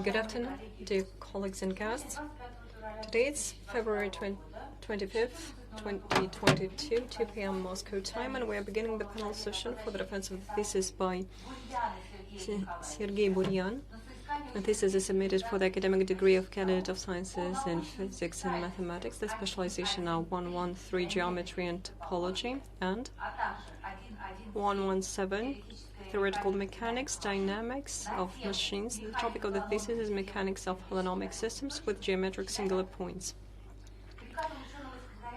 Good afternoon, dear colleagues and guests. Today it's February 25th, 2022, 2 p.m. Moscow time, and we are beginning the panel session for the defense of the thesis by Sergey Burian. The thesis is submitted for the academic degree of Candidate of Sciences in Physics and Mathematics. The specialization are 113 Geometry and Topology and 117 Theoretical Mechanics, Dynamics of Machines. The topic of the thesis is Mechanics of Halonomic Systems with Geometric Singular Points.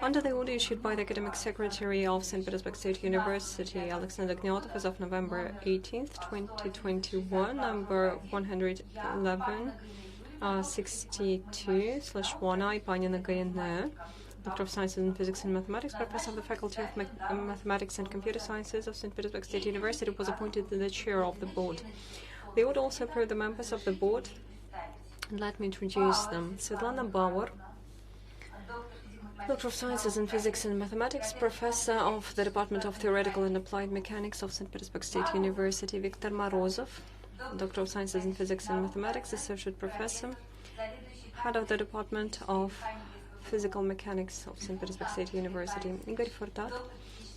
Under the order issued by the Academic Secretary of St. Petersburg State University, Alexey Tighanov, as of November 18th, 2021, number 111, 62/1I, Panina Gayana, Doctor of Sciences in Physics and Mathematics, Professor of the Faculty of Mathematics and Computer Sciences of St. Petersburg State University, was appointed the chair of the board. The order also approved the members of the board. And let me introduce them. Svetlana Bauer, Doctor of Sciences in Physics and Mathematics, Professor of the Department of Theoretical and Applied Mechanics of St. Petersburg State University. Viktor Morozov, Doctor of Sciences in Physics and Mathematics, Associate Professor, Head of the Department of Physical Mechanics of St. Petersburg State University. Igor Fortat,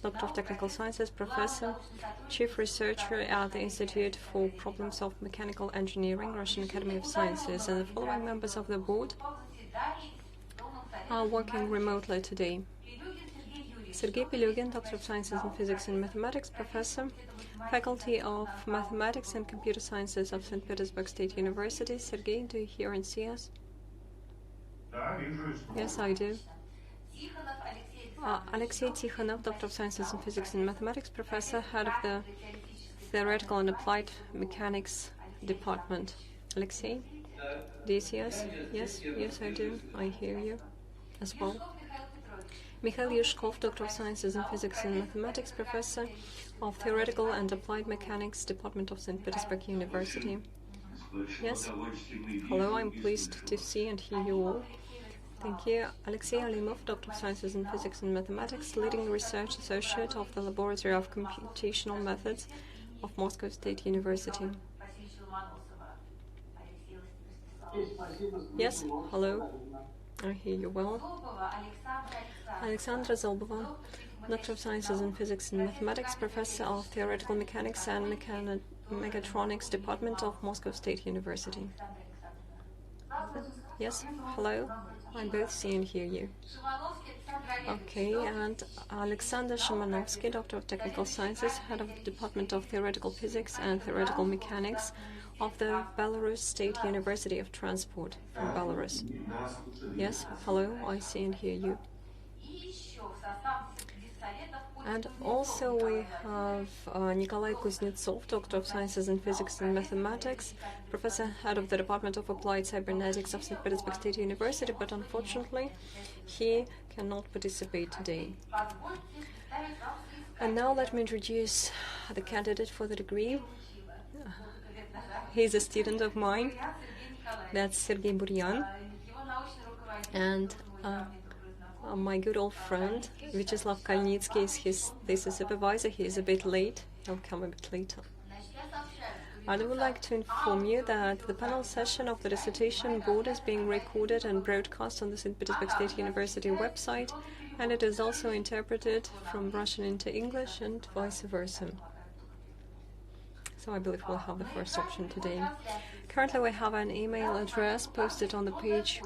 Doctor of Technical Sciences, Professor, Chief Researcher at the Institute for Problems of Mechanical Engineering, Russian Academy of Sciences. And the following members of the board are working remotely today. Sergey Pelugin, Doctor of Sciences in Physics and Mathematics, Professor, Faculty of Mathematics and Computer Sciences of St. Petersburg State University. Sergey, do you hear and see us? Yes, I do. Alexey Tighanov, Doctor of Sciences in Physics and Mathematics, Professor, Head of the Theoretical and Applied Mechanics Department. Alexey, do you see us? Yes, yes, I do. I hear you as well. Mikhail Yushkov, Doctor of Sciences in Physics and Mathematics, Professor of Theoretical and Applied Mechanics Department of St. Petersburg University. Yes. Hello, I'm pleased to see and hear you all. Thank you. Alexey Alimov, Doctor of Sciences in Physics and Mathematics, Leading Research Associate of the Laboratory of Computational Methods of Moscow State University. Yes, hello. I hear you well. Alexandra Zolbova, Doctor of Sciences in Physics and Mathematics, Professor of Theoretical Mechanics and Mechatronics Department of Moscow State University. Yes, hello. I both see and hear you. Okay, and Alexander Shimanovsky, Doctor of Technical Sciences, Head of the Department of Theoretical Physics and Theoretical Mechanics of the Belarus State University of Transport from Belarus. Yes, hello, I see and hear you. And also we have Nikolai Kuznetsov, Doctor of Sciences in Physics and Mathematics, Professor, Head of the Department of Applied Cybernetics of St. Petersburg State University, but unfortunately he cannot participate today. And now let me introduce the candidate for the degree. He's a student of mine. That's Sergey Burian. And my good old friend, Vyacheslav Kalnitsky, is his thesis supervisor. He is a bit late. He'll come a bit later. I would like to inform you that the panel session of the dissertation board is being recorded and broadcast on the St. Petersburg State University website, and it is also interpreted from Russian into English and vice versa. So I believe we'll have the first option today. Currently we have an email address posted on the page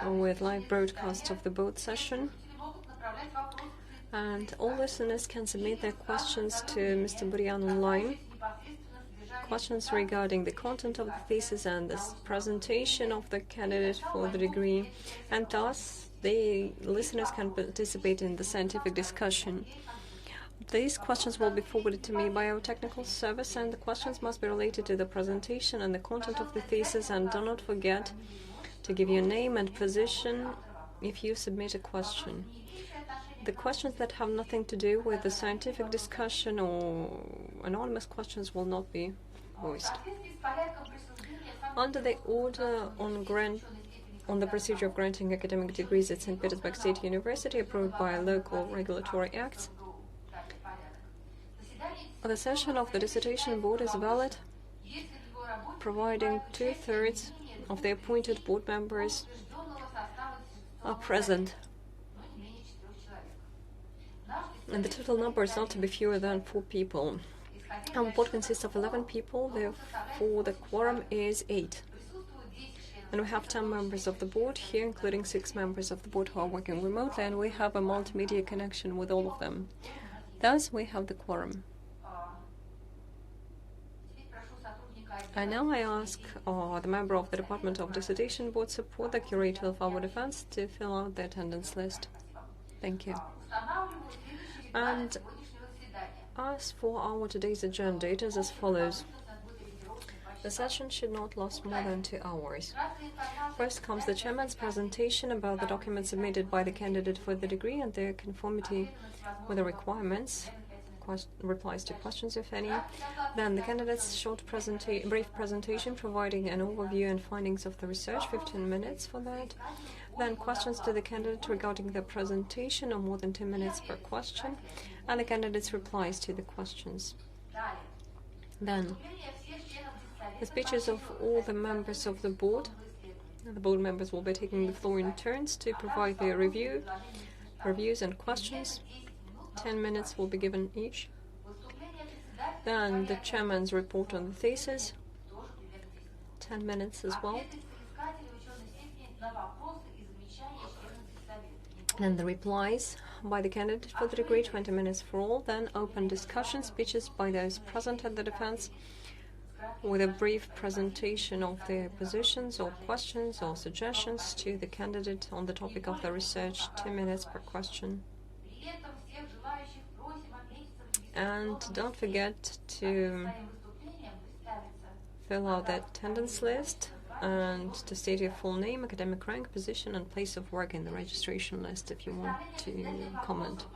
with live broadcast of the board session, and all listeners can submit their questions to Mr. Burian online. Questions regarding the content of the thesis and the presentation of the candidate for the degree, and thus the listeners can participate in the scientific discussion. These questions will be forwarded to me by our technical service, and the questions must be related to the presentation and the content of the thesis, and do not forget to give your name and position if you submit a question. The questions that have nothing to do with the scientific discussion or anonymous questions will not be voiced. Under the order on the procedure of granting academic degrees at St. Petersburg State University approved by local regulatory acts, the session of the dissertation board is valid providing 2/3 of the appointed board members are present. And the total number is not to be fewer than 4 people. Our board consists of 11 people, therefore the quorum is 8. And we have 10 members of the board here, including 6 members of the board who are working remotely, and we have a multimedia connection with all of them. Thus, we have the quorum. And now I ask the member of the Department of Dissertation Board Support, the curator of our defense, to fill out the attendance list. Thank you. And as for our today's agenda, it is as follows. The session should not last more than 2 hours. First comes the chairman's presentation about the documents submitted by the candidate for the degree and their conformity with the requirements, replies to questions, if any. Then the candidate's short brief presentation providing an overview and findings of the research, 15 minutes for that. Then questions to the candidate regarding the presentation, no more than 2 minutes per question, and the candidate's replies to the questions. Then the speeches of all the members of the board. The board members will be taking the floor in turns to provide their reviews and questions. 10 minutes will be given each. Then the chairman's report on the thesis, 10 minutes as well. Then the replies by the candidate for the degree, 20 minutes for all. Then open discussion speeches by those present at the defense, with a brief presentation of their positions or questions or suggestions to the candidate on the topic of the research, 2 minutes per question. And don't forget to fill out the attendance list and to state your full name, academic rank, position, and place of work in the registration list if you want to comment.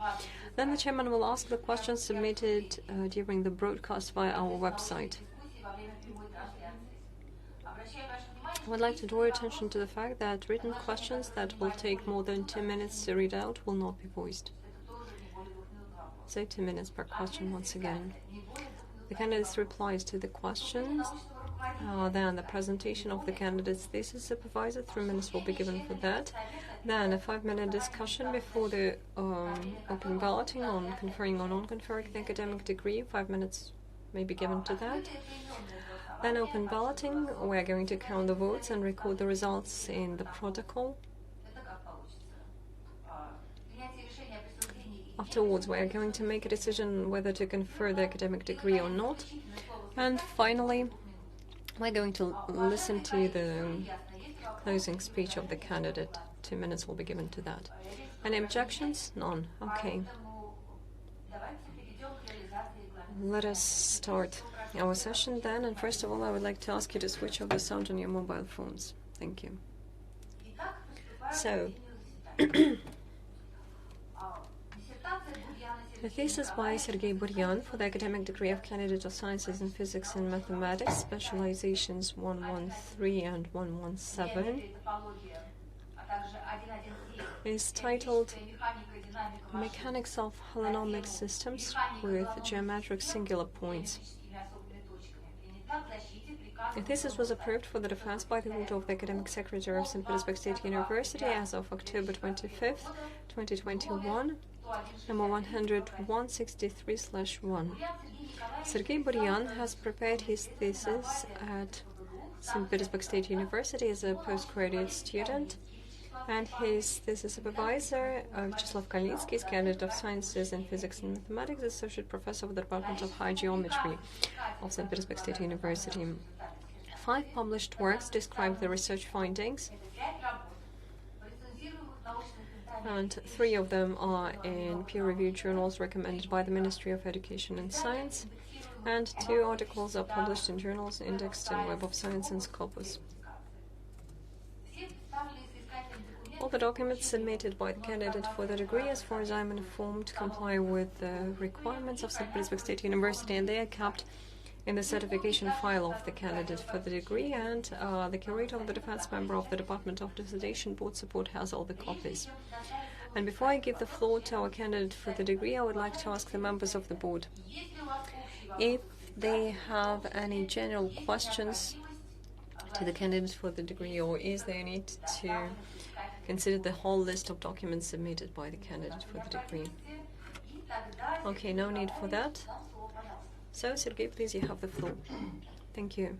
Then the chairman will ask the questions submitted during the broadcast via our website. I would like to draw your attention to the fact that written questions that will take more than 2 minutes to read out will not be voiced. So 2 minutes per question once again. The candidate's replies to the questions, then the presentation of the candidate's thesis supervisor, 3 minutes will be given for that. Then a 5-minute discussion before the open balloting on conferring or non-conferring the academic degree, 5 minutes may be given to that. Then open balloting, we are going to count the votes and record the results in the protocol. Afterwards, we are going to make a decision whether to confer the academic degree or not. And finally, we're going to listen to the closing speech of the candidate. 2 minutes will be given to that. Any objections? None. Okay. Let us start our session then, and first of all I would like to ask you to switch off the sound on your mobile phones. Thank you. So, the thesis by Sergey Burian for the academic degree of Candidate of Sciences in Physics and Mathematics, specializations 113 and 117, is titled Mechanics of Halonomic Systems with Geometric Singular Points. The thesis was approved for the defense by the order of the Academic Secretary of St. Petersburg State University as of October 25th, 2021, number 10163/1. Sergey Burian has prepared his thesis at St. Petersburg State University as a postgraduate student, and his thesis supervisor, Vyacheslav Kalnitsky, is Candidate of Sciences in Physics and Mathematics, Associate Professor of the Department of High Geometry of St. Petersburg State University. 5 published works describe the research findings, and 3 of them are in peer-reviewed journals recommended by the Ministry of Education and Science, and 2 articles are published in journals indexed in Web of Science and Scopus. All the documents submitted by the candidate for the degree, as far as I'm informed, comply with the requirements of St. Petersburg State University, and they are kept in the certification file of the candidate for the degree, and the curator of the defense member of the Department of Dissertation Board Support has all the copies. And before I give the floor to our candidate for the degree, I would like to ask the members of the board if they have any general questions to the candidate for the degree, or is there a need to consider the whole list of documents submitted by the candidate for the degree? Okay, no need for that. So, Sergey, please, you have the floor. Thank you.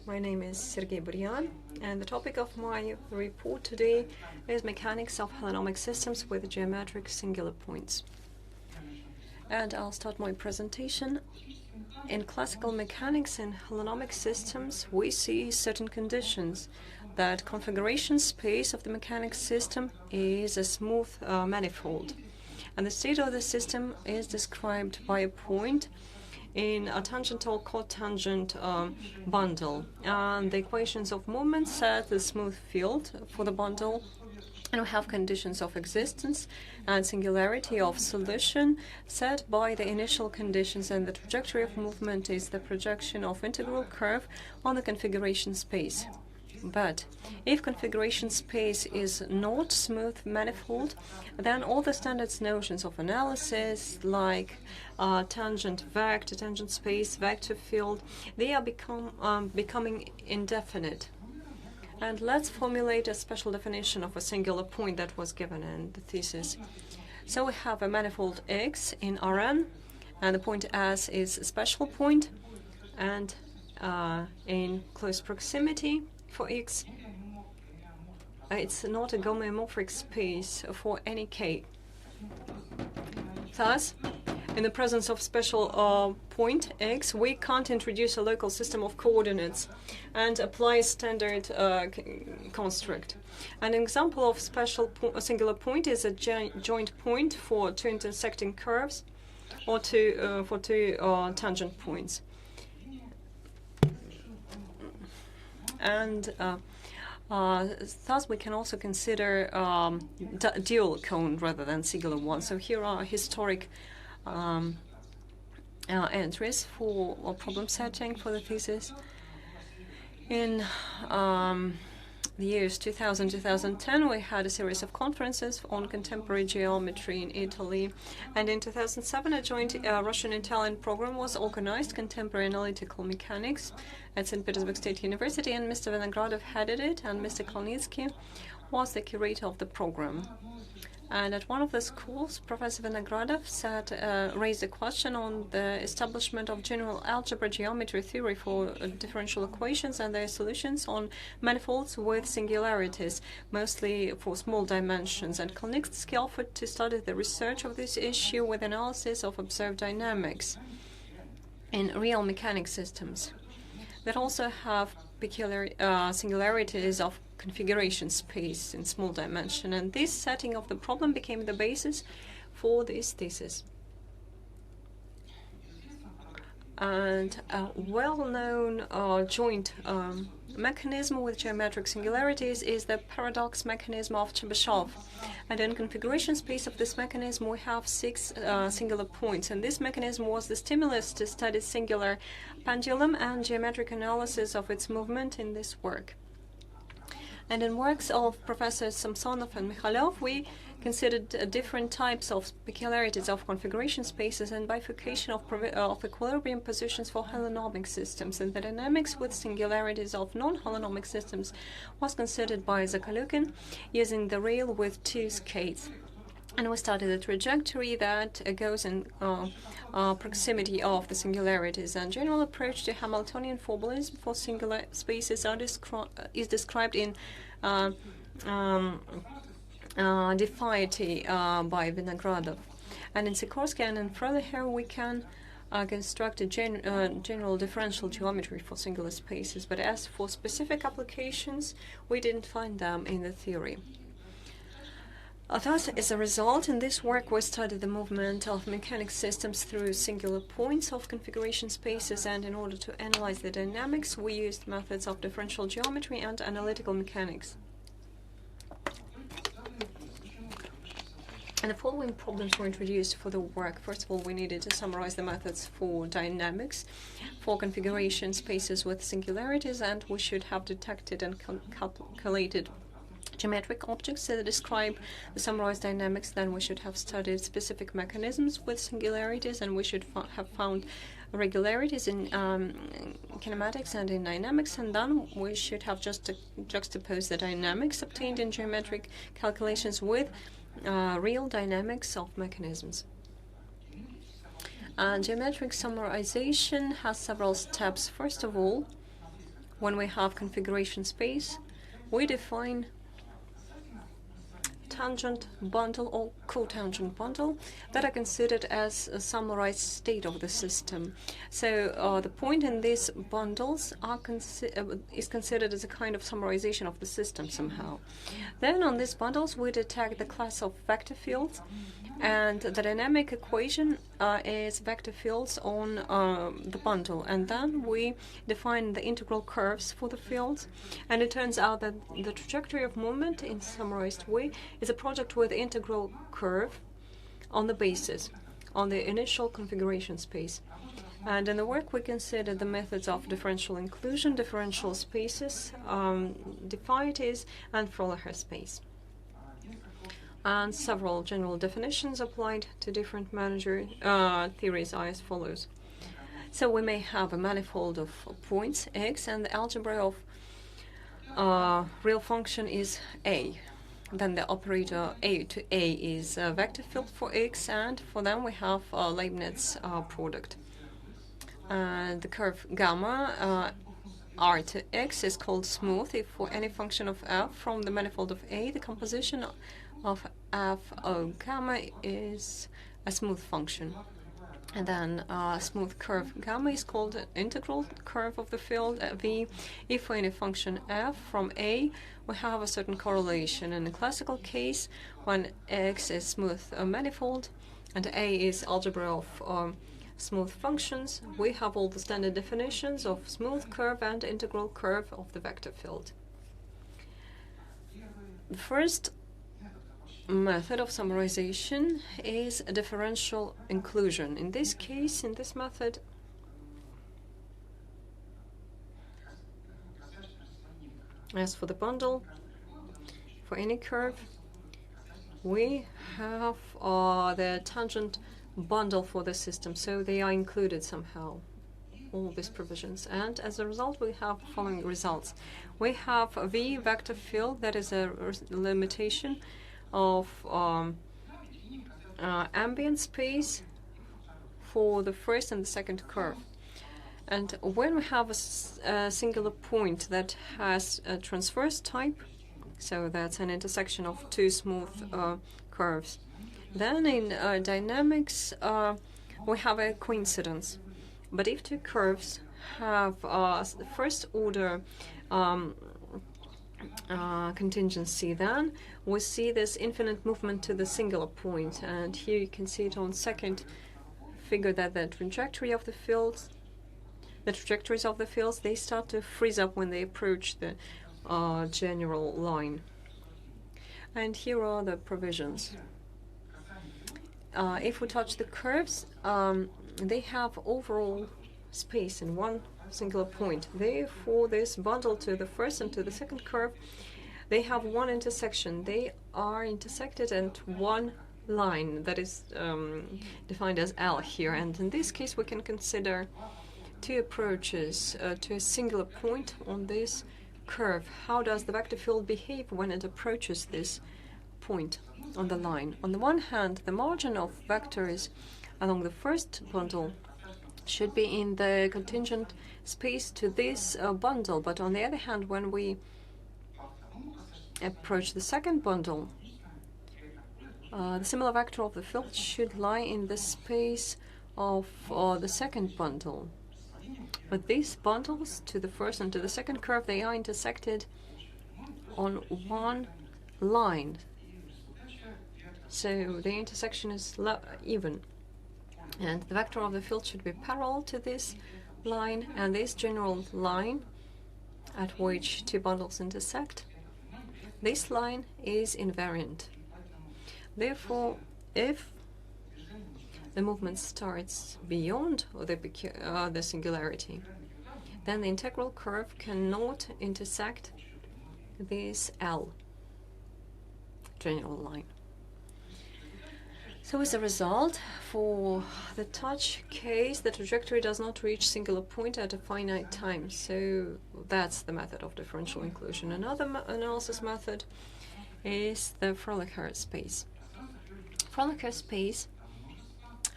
My name is Sergey Burian, and the topic of my report today is mechanics of holonomic systems with geometric singular points. And I'll start my presentation. In classical mechanics and holonomic systems, we see certain conditions that configuration space of the mechanics system is a smooth manifold. And the state of the system is described by a point in a tangential cotangent bundle. And the equations of movement set the smooth field for the bundle. And we have conditions of existence and singularity of solution set by the initial conditions, and the trajectory of movement is the projection of integral curve on the configuration space. But if configuration space is not smooth manifold, then all the standard notions of analysis, like tangent vector, tangent space, vector field, they are becoming indefinite. And let's formulate a special definition of a singular point that was given in the thesis. So we have a manifold X in Rn, and the point S is a special point, and in close proximity for X, it's not a homeomorphic space for any K. Thus, in the presence of special point X, we can't introduce a local system of coordinates and apply a standard construct. An example of a singular point is a joint point for two intersecting curves, or for two tangent points. And thus we can also consider dual cone rather than singular one. So here are historic entries for problem setting for the thesis. In the years 2000-2010, we had a series of conferences on contemporary geometry in Italy, and in 2007 a joint Russian-Italian program was organized, Contemporary Analytical Mechanics, at St. Petersburg State University, and Mr. Vinogradov headed it, and Mr. Kalnitsky was the curator of the program. And at one of the schools, Professor Vinogradov raised a question on the establishment of general algebra geometry theory for differential equations and their solutions on manifolds with singularities, mostly for small dimensions. And Kalnitsky offered to study the research of this issue with analysis of observed dynamics in real mechanic systems that also have peculiar singularities of configuration space in small dimension, and this setting of the problem became the basis for this thesis. And a well-known joint mechanism with geometric singularities is the paradox mechanism of Chebyshev. And in configuration space of this mechanism we have 6 singular points, and this mechanism was the stimulus to study singular pendulum and geometric analysis of its movement in this work. And in works of Professors Samsonov and Mikhailov, we considered different types of peculiarities of configuration spaces and bifurcation of equilibrium positions for holonomic systems. And the dynamics with singularities of non-holonomic systems was considered by Zakhalukin using the rail with 2 skates. And we studied the trajectory that goes in proximity of the singularities. And general approach to Hamiltonian formalism for singular spaces is described in Defiety by Vinogradov. And in Sikorsky and in Freliher we can construct a general differential geometry for singular spaces, but as for specific applications, we didn't find them in the theory. Thus, as a result, in this work we studied the movement of mechanic systems through singular points of configuration spaces, and in order to analyze the dynamics, we used methods of differential geometry and analytical mechanics. And the following problems were introduced for the work. First of all, we needed to summarize the methods for dynamics for configuration spaces with singularities, and we should have detected and calculated geometric objects that describe the summarized dynamics, then we should have studied specific mechanisms with singularities, and we should have found regularities in kinematics and in dynamics, and then we should have just juxtaposed the dynamics obtained in geometric calculations with real dynamics of mechanisms. And geometric summarization has several steps. First of all, when we have configuration space, we define tangent bundle or cotangent bundle that are considered as a summarized state of the system. So the point in these bundles is considered as a kind of summarization of the system somehow. Then on these bundles we detect the class of vector fields, and the dynamic equation is vector fields on the bundle, and then we define the integral curves for the fields, and it turns out that the trajectory of movement in summarized way is a project with integral curve on the basis, on the initial configuration space. And in the work we consider the methods of differential inclusion, differential spaces, diffinities, and Froelich space. And several general definitions applied to different manager theories are as follows. So we may have a manifold of points x, and the algebra of real function is A. Then the operator A to A is a vector field for x, and for them we have a Leibniz product. And the curve gamma R to x is called smooth if for any function of f from the manifold of A, the composition of f of gamma is a smooth function. And then smooth curve gamma is called an integral curve of the field V if for any function f from A we have a certain correlation. In the classical case, when x is smooth manifold and A is algebra of smooth functions, we have all the standard definitions of smooth curve and integral curve of the vector field. The first method of summarization is a differential inclusion. In this case, in this method, as for the bundle, for any curve, we have the tangent bundle for the system, so they are included somehow, all these provisions. And as a result, we have the following results. We have a V vector field that is a limitation of ambient space for the first and the second curve. And when we have a singular point that has a transverse type, so that's an intersection of two smooth curves, then in dynamics we have a coincidence. But if two curves have the first order contingency, then we see this infinite movement to the singular point. And here you can see it on second figure that the trajectory of the fields, the trajectories of the fields, they start to freeze up when they approach the general line. And here are the provisions. If we touch the curves, they have overall space in one singular point. Therefore, this bundle to the first and to the second curve, they have one intersection. They are intersected at one line that is defined as L here. And in this case, we can consider two approaches to a singular point on this curve. How does the vector field behave when it approaches this point on the line? On the one hand, the margin of vectors along the first bundle should be in the contingent space to this bundle, but on the other hand, when we approach the second bundle, the similar vector of the field should lie in the space of the second bundle. But these bundles to the first and to the second curve, they are intersected on one line. So the intersection is even. And the vector of the field should be parallel to this line, and this general line at which two bundles intersect, this line is invariant. Therefore, if the movement starts beyond the singularity, then the integral curve cannot intersect this L. general line. So as a result, for the touch case, the trajectory does not reach singular point at a finite time. So that's the method of differential inclusion. Another analysis method is the Froelich space. Froelich space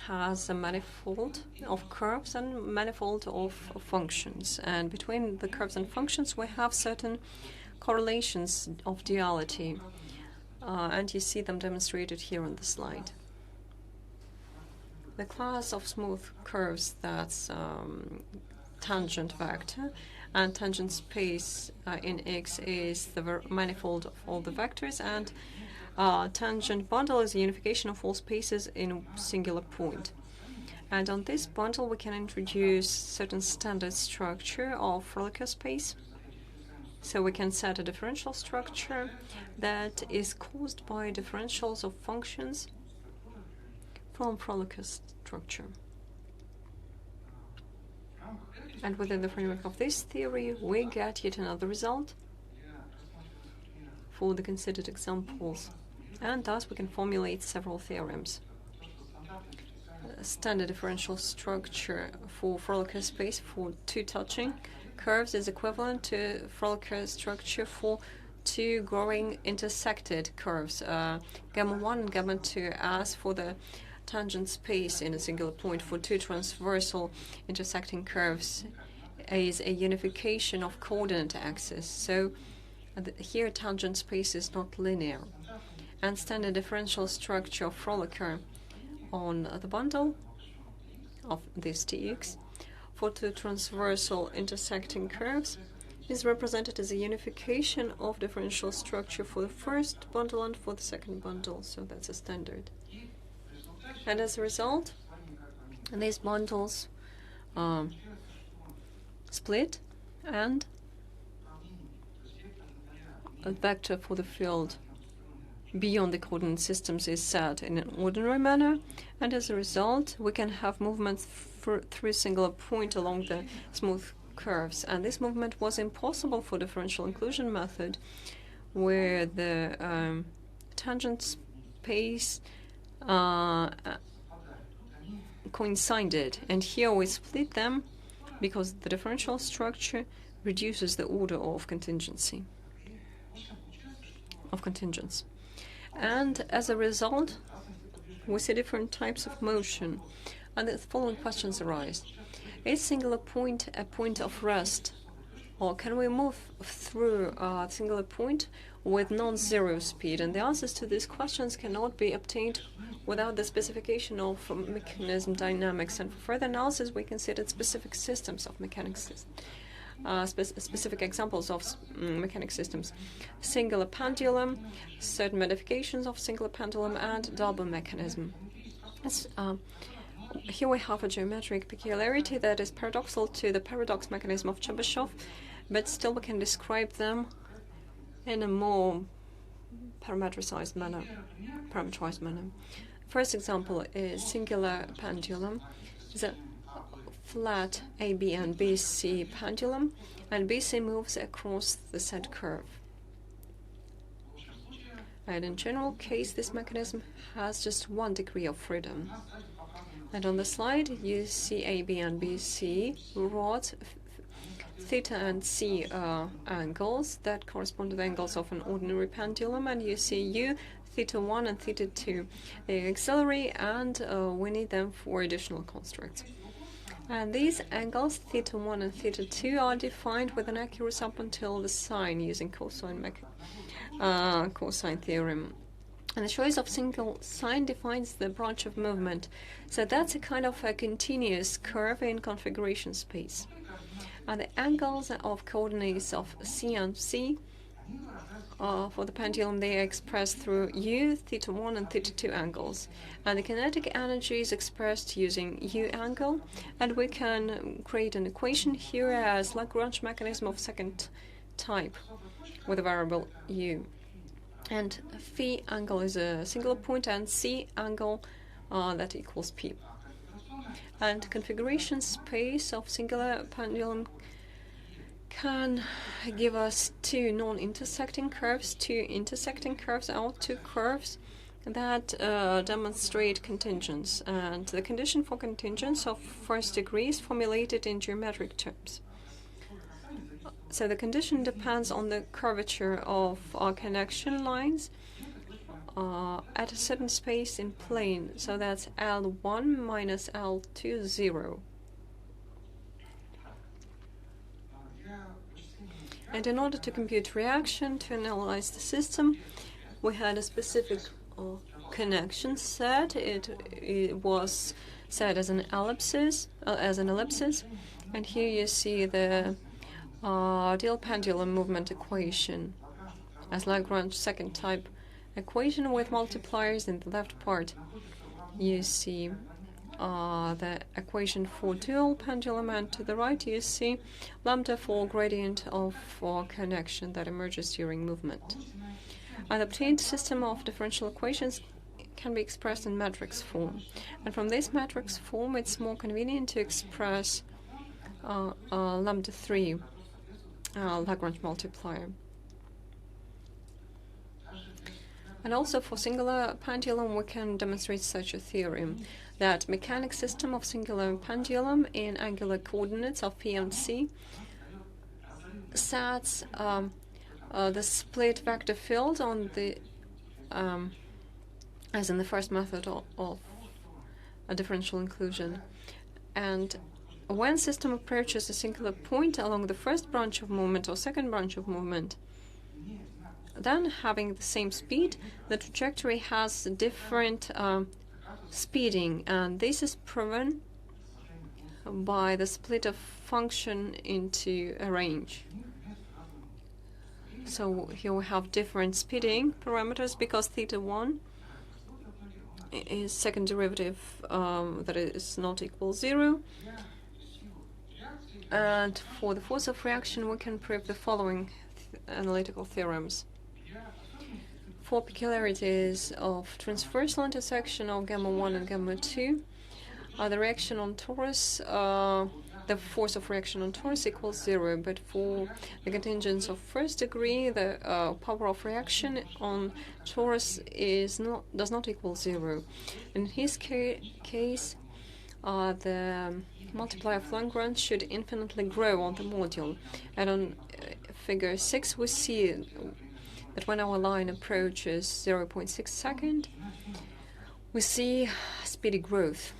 has a manifold of curves and manifold of functions. And between the curves and functions, we have certain correlations of duality. And you see them demonstrated here on the slide. The class of smooth curves, that's tangent vector, and tangent space in X is the manifold of all the vectors, and tangent bundle is a unification of all spaces in a singular point. And on this bundle, we can introduce certain standard structure of Froelich space. So we can set a differential structure that is caused by differentials of functions from Froelich structure. And within the framework of this theory, we get yet another result for the considered examples. And thus we can formulate several theorems. Standard differential structure for Froelich space for two touching curves is equivalent to Froelich structure for two growing intersected curves, gamma 1 and gamma 2, as for the tangent space in a singular point for two transversal intersecting curves is a unification of coordinate axes. So here tangent space is not linear. And standard differential structure of Froelich on the bundle of this Tx for two transversal intersecting curves is represented as a unification of differential structure for the first bundle and for the second bundle. So that's a standard. And as a result, these bundles split, and a vector for the field beyond the coordinate systems is set in an ordinary manner, and as a result, we can have movements through a singular point along the smooth curves. And this movement was impossible for differential inclusion method, where the tangent space coincided, and here we split them because the differential structure reduces the order of contingents. And as a result, we see different types of motion, and the following questions arise. Is singular point a point of rest, or can we move through a singular point with non-zero speed? And the answers to these questions cannot be obtained without the specification of mechanism dynamics. And for further analysis, we considered specific systems of mechanics, specific examples of mechanic systems: singular pendulum, certain modifications of singular pendulum, and double mechanism. Here we have a geometric peculiarity that is paradoxal to the paradox mechanism of Chebyshev, but still we can describe them in a more parametrized manner. First example is singular pendulum. It's a flat AB and BC pendulum, and BC moves across the set curve. And in general case, this mechanism has just one degree of freedom. And on the slide, you see AB and BC rods, theta and C angles that correspond to the angles of an ordinary pendulum, and you see U, theta 1 and theta 2. They auxiliary, and we need them for additional constructs. And these angles, theta 1 and theta 2, are defined with an accuracy up until the sine using cosine theorem. And the choice of single sine defines the branch of movement. So that's a kind of a continuous curve in configuration space. And the angles of coordinates of C and C for the pendulum, they are expressed through U, theta 1 and theta 2 angles. And the kinetic energy is expressed using U angle. And we can create an equation here as Lagrange mechanism of second type with a variable U. And phi angle is a singular point, and C angle that equals P. And configuration space of singular pendulum can give us two non-intersecting curves, two intersecting curves, or two curves that demonstrate contingence. And the condition for contingence of first degree is formulated in geometric terms. So the condition depends on the curvature of our connection lines at a certain space in plane. So that's L1 minus L2, 0. And in order to compute reaction, to analyze the system, we had a specific connection set. It was set as an ellipsis, and here you see the ideal pendulum movement equation as Lagrange second type equation with multipliers. In the left part, you see the equation for dual pendulum, and to the right you see lambda for gradient of connection that emerges during movement. An obtained system of differential equations can be expressed in matrix form, and from this matrix form it's more convenient to express lambda 3 Lagrange multiplier. And also for singular pendulum we can demonstrate such a theorem, that mechanic system of singular pendulum in angular coordinates of P and C sets the split vector field on the as in the first method of a differential inclusion. And when system approaches a singular point along the first branch of movement or second branch of movement, then having the same speed, the trajectory has different speeding, and this is proven by the split of function into a range. So here we have different speeding parameters because θ1 is second derivative that is not equal 0. And for the force of reaction we can prove the following analytical theorems. For peculiarities of transversal intersection of gamma 1 and gamma 2, the reaction on torus, the force of reaction on torus equals 0, but for the contingents of first degree, the power of reaction on torus does not equal 0. In his case, the multiplier of Lagrange should infinitely grow on the module. And on figure 6 we see that when our line approaches 0.6 second, we see speedy growth.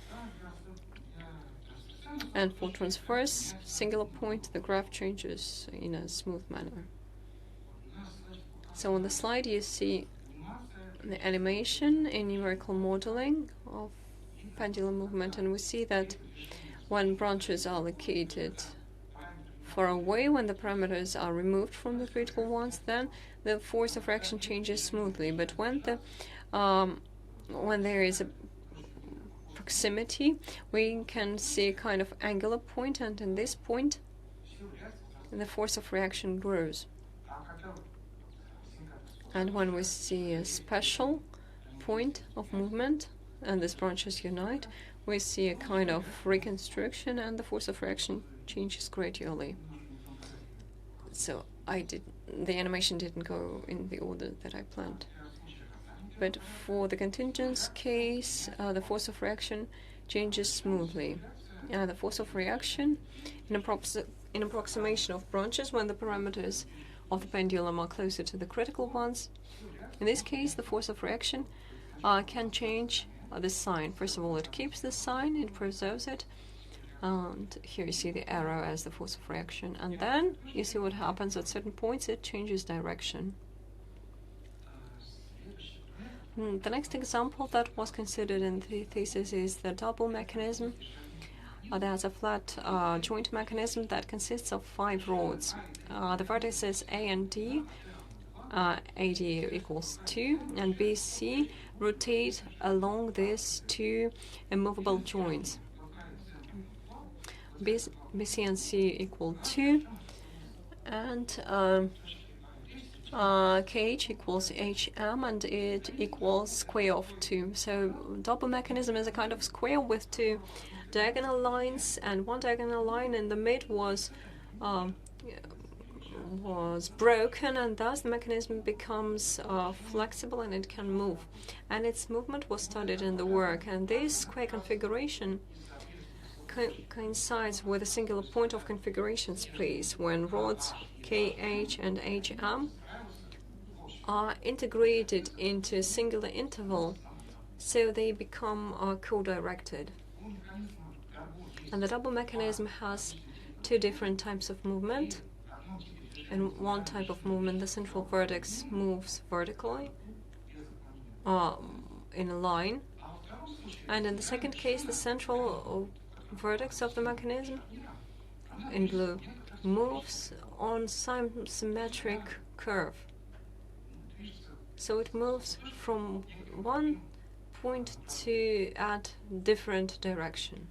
And for transverse singular point, the graph changes in a smooth manner. So on the slide you see the animation in numerical modeling of pendulum movement, and we see that when branches are located far away, when the parameters are removed from the critical ones, then the force of reaction changes smoothly. But when there is a proximity, we can see a kind of angular point, and in this point the force of reaction grows. And when we see a special point of movement and these branches unite, we see a kind of reconstruction and the force of reaction changes gradually. So the animation didn't go in the order that I planned. But for the contingence case, the force of reaction changes smoothly. The force of reaction in approximation of branches when the parameters of the pendulum are closer to the critical ones. In this case, the force of reaction can change the sign. First of all, it keeps the sign, it preserves it, and here you see the arrow as the force of reaction. And then you see what happens at certain points, it changes direction. The next example that was considered in the thesis is the double mechanism. There's a flat joint mechanism that consists of 5 rods. The vertices A and D, AD equals 2, and BC rotate along these 2 immovable joints. BC and C equal 2, and KH equals HM, and it equals square of 2. So double mechanism is a kind of square with 2 diagonal lines, and one diagonal line in the mid was was broken, and thus the mechanism becomes flexible and it can move. And its movement was studied in the work, and this square configuration coincides with a singular point of configuration space when rods KH and HM are integrated into a singular interval, so they become co-directed. And the double mechanism has two different types of movement. In one type of movement, the central vertex moves vertically in a line, and in the second case, the central vertex of the mechanism, in blue, moves on some symmetric curve. So it moves from one point to at different direction.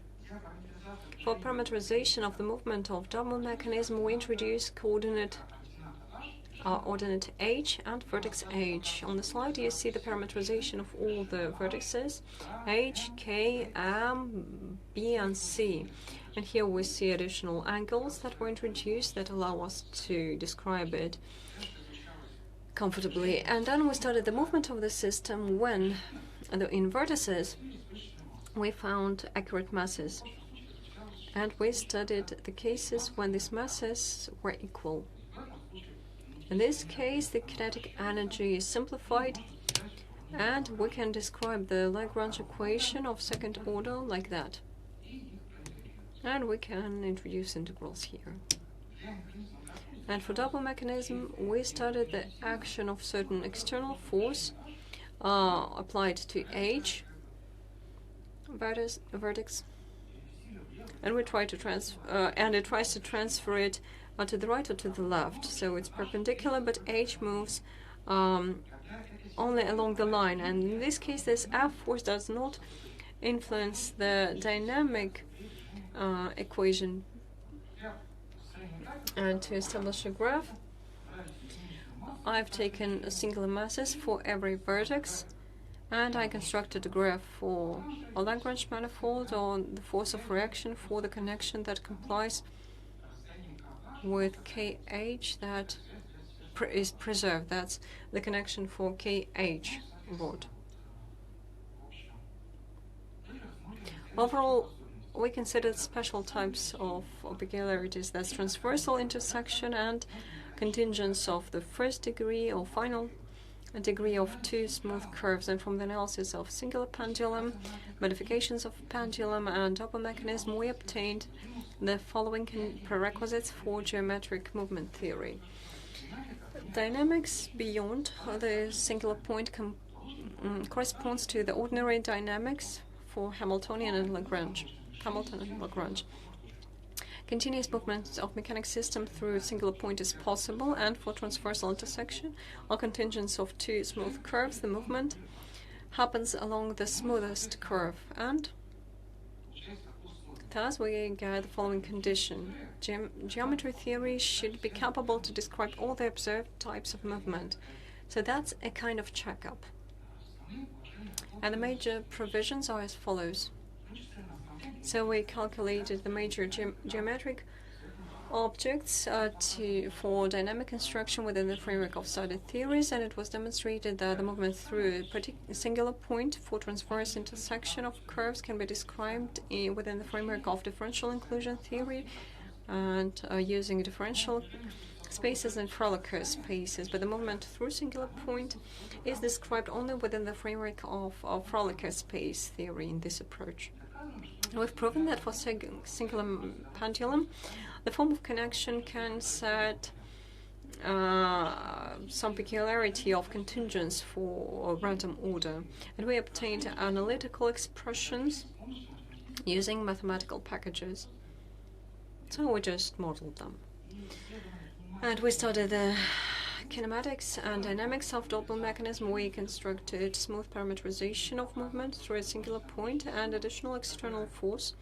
For parametrization of the movement of double mechanism, we introduce coordinate ordinate H and vertex H. On the slide you see the parametrization of all the vertices H, K, M, B and C. And here we see additional angles that were introduced that allow us to describe it comfortably. And then we studied the movement of the system when, in vertices, we found accurate masses. And we studied the cases when these masses were equal. In this case, the kinetic energy is simplified, and we can describe the Lagrange equation of second order like that. And we can introduce integrals here. And for double mechanism, we studied the action of certain external force applied to H vertex, and we try to and it tries to transfer it to the right or to the left. So it's perpendicular, but H moves only along the line. And in this case, this F force does not influence the dynamic equation. And to establish a graph, I've taken singular masses for every vertex, and I constructed a graph for a Lagrange manifold on the force of reaction for the connection that complies with KH that is preserved. That's the connection for KH rod. Overall, we considered special types of peculiarities, that's transversal intersection and contingence of the first degree or final degree of two smooth curves. And from the analysis of singular pendulum, modifications of pendulum and double mechanism, we obtained the following prerequisites for geometric movement theory. Dynamics beyond the singular point corresponds to the ordinary dynamics for Hamilton and Lagrange. Continuous movement of mechanic system through a singular point is possible, and for transversal intersection or contingence of two smooth curves, the movement happens along the smoothest curve, and thus we get the following condition. Geometry theory should be capable to describe all the observed types of movement. So that's a kind of checkup. And the major provisions are as follows. So we calculated the major geometric objects for dynamic construction within the framework of studied theories, and it was demonstrated that the movement through a singular point for transverse intersection of curves can be described within the framework of differential inclusion theory and using differential spaces and Frolicker spaces, but the movement through singular point is described only within the framework of Frolicker space theory in this approach. We've proven that for singular pendulum, the form of connection can set some peculiarity of contingence for random order, and we obtained analytical expressions using mathematical packages. So we just modeled them. And we studied the kinematics and dynamics of double mechanism. We constructed smooth parametrization of movement through a singular point and additional external force.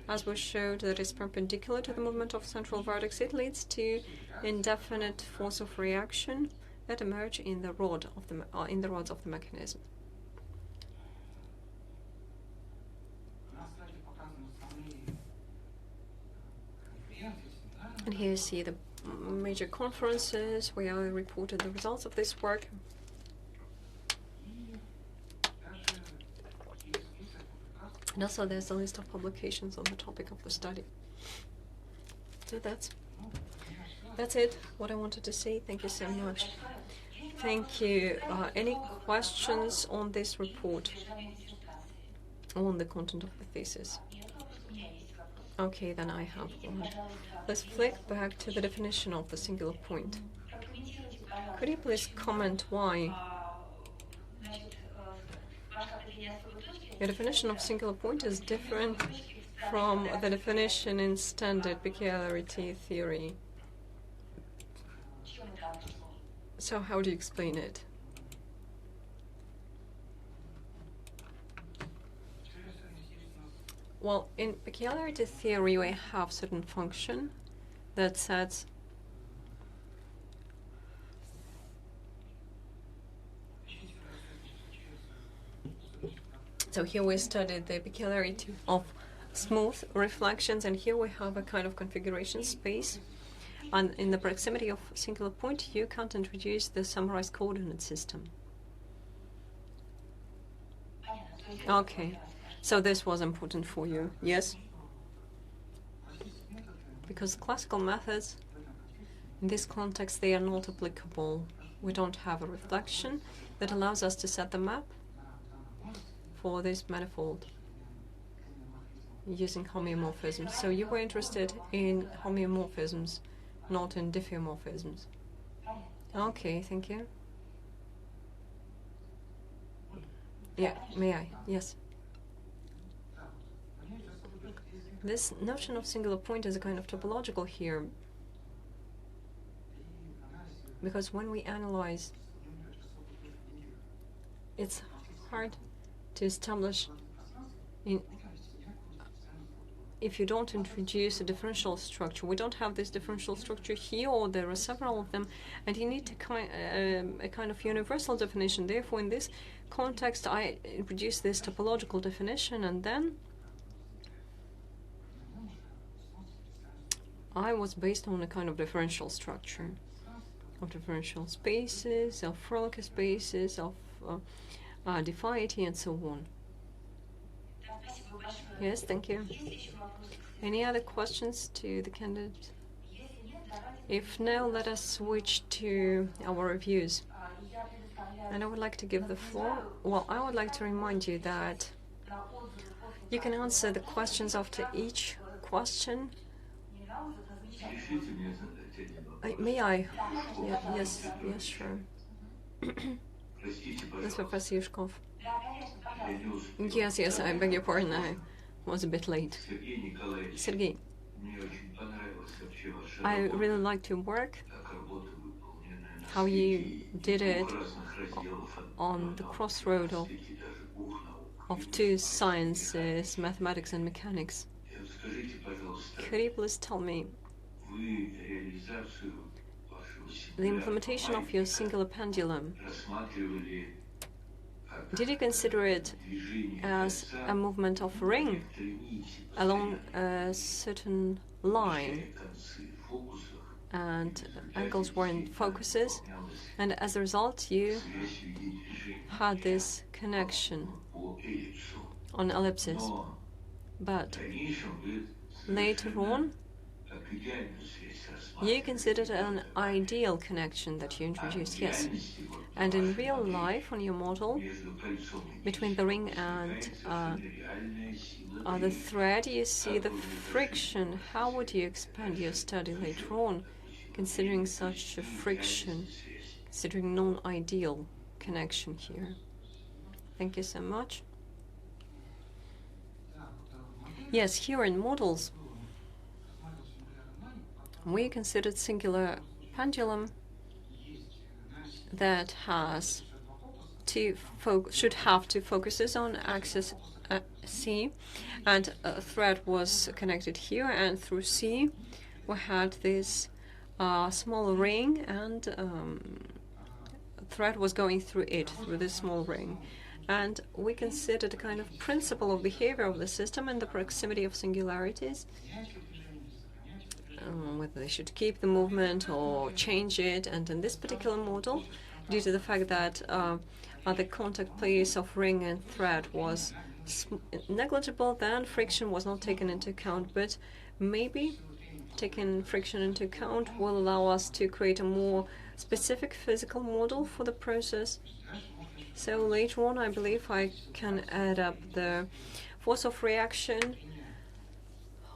As we showed that is perpendicular to the movement of central vertex, it leads to indefinite force of reaction that emerge in the rods of the mechanism. And here you see the major conferences where I reported the results of this work. And also there's a list of publications on the topic of the study. So that's it, what I wanted to say. Thank you so much. Thank you. Any questions on this report? On the content of the thesis? Okay, then I have one. Let's flick back to the definition of the singular point. Could you please comment why your definition of singular point is different from the definition in standard peculiarity theory? So how do you explain it? Well, in peculiarity theory, we have certain function that sets so here we studied the peculiarity of smooth reflections, and here we have a kind of configuration space. And in the proximity of singular point, you can't introduce the summarized coordinate system. Okay, so this was important for you, yes? Because classical methods, in this context, they are not applicable. We don't have a reflection that allows us to set the map for this manifold using homeomorphisms. So you were interested in homeomorphisms, not in diffeomorphisms. Okay, thank you. Yeah, may I? Yes. This notion of singular point is a kind of topological here, because when we analyze, it's hard to establish if you don't introduce a differential structure. We don't have this differential structure here, or there are several of them, and you need to a kind of universal definition. Therefore, in this context, I introduce this topological definition, and then I was based on a kind of differential structure of differential spaces, of Froelich spaces, of Diffiety, and so on. Yes, thank you. Any other questions to the candidate? If no, let us switch to our reviews. And I would like to give the floor. Well, I would like to remind you that you can answer the questions after each question. May I? Yeah, yes, sure. That's Professor Yushkov. Yes, I beg your pardon. I was a bit late. Sergey, I really liked your work, how you did it on the crossroad of two sciences, mathematics and mechanics. Could you please tell me the implementation of your singular pendulum? Did you consider it as a movement of a ring along a certain line, and angles were in focuses, and as a result you had this connection on ellipses? But later on, you considered an ideal connection that you introduced, yes. And in real life, on your model, between the ring and the thread, you see the friction. How would you expand your study later on, considering such a friction, considering non-ideal connection here? Thank you so much. Yes, here in models, we considered singular pendulum that has should have two focuses on axis C, and a thread was connected here, and through C we had this small ring, and a thread was going through it, through this small ring. And we considered a kind of principle of behavior of the system in the proximity of singularities. whether they should keep the movement or change it. And in this particular model, due to the fact that the contact place of ring and thread was negligible, then friction was not taken into account. But maybe taking friction into account will allow us to create a more specific physical model for the process. So later on, I believe I can add up the force of reaction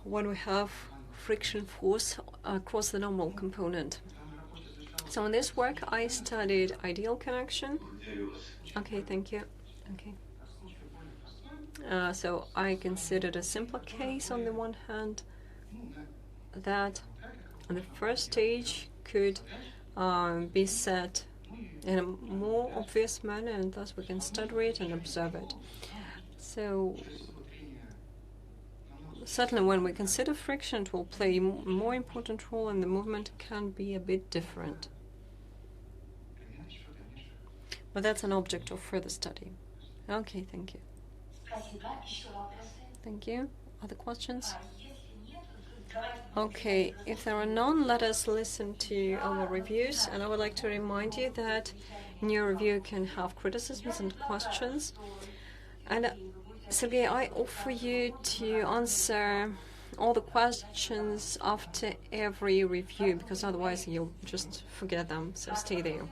when we have friction force across the normal component. So in this work, I studied ideal connection. Okay, thank you. Okay. So I considered a simpler case on the one hand, that the first stage could be set in a more obvious manner, and thus we can study it and observe it. So certainly when we consider friction, it will play a more important role, and the movement can be a bit different. But that's an object of further study. Okay, thank you. Thank you. Other questions? Okay, if there are none, let us listen to our reviews. And I would like to remind you that in your review you can have criticisms and questions. And Sergey, I offer you to answer all the questions after every review, because otherwise you'll just forget them, so stay there.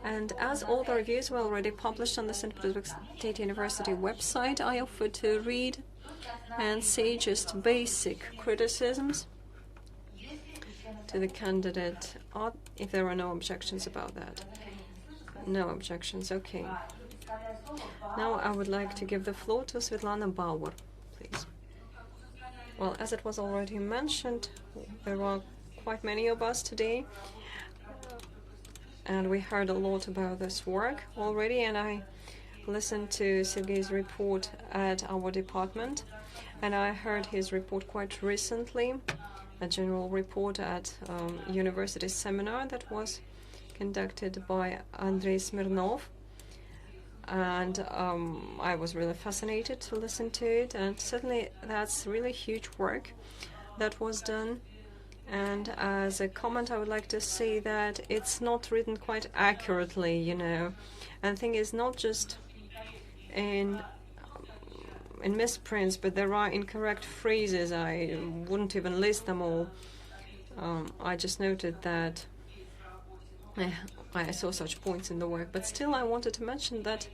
And as all the reviews were already published on the St. Petersburg State University website, I offer to read and say just basic criticisms to the candidate, if there are no objections about that. No objections, okay. Now I would like to give the floor to Svetlana Bauer, please. Well, as it was already mentioned, there are quite many of us today, and we heard a lot about this work already, and I listened to Sergey's report at our department, and I heard his report quite recently, a general report at university seminar that was conducted by Andrei Smirnov, and I was really fascinated to listen to it, and certainly that's really huge work that was done. And as a comment, I would like to say that it's not written quite accurately, you know. And the thing is, not just in misprints, but there are incorrect phrases. I wouldn't even list them all. I just noted that I saw such points in the work. But still, I wanted to mention that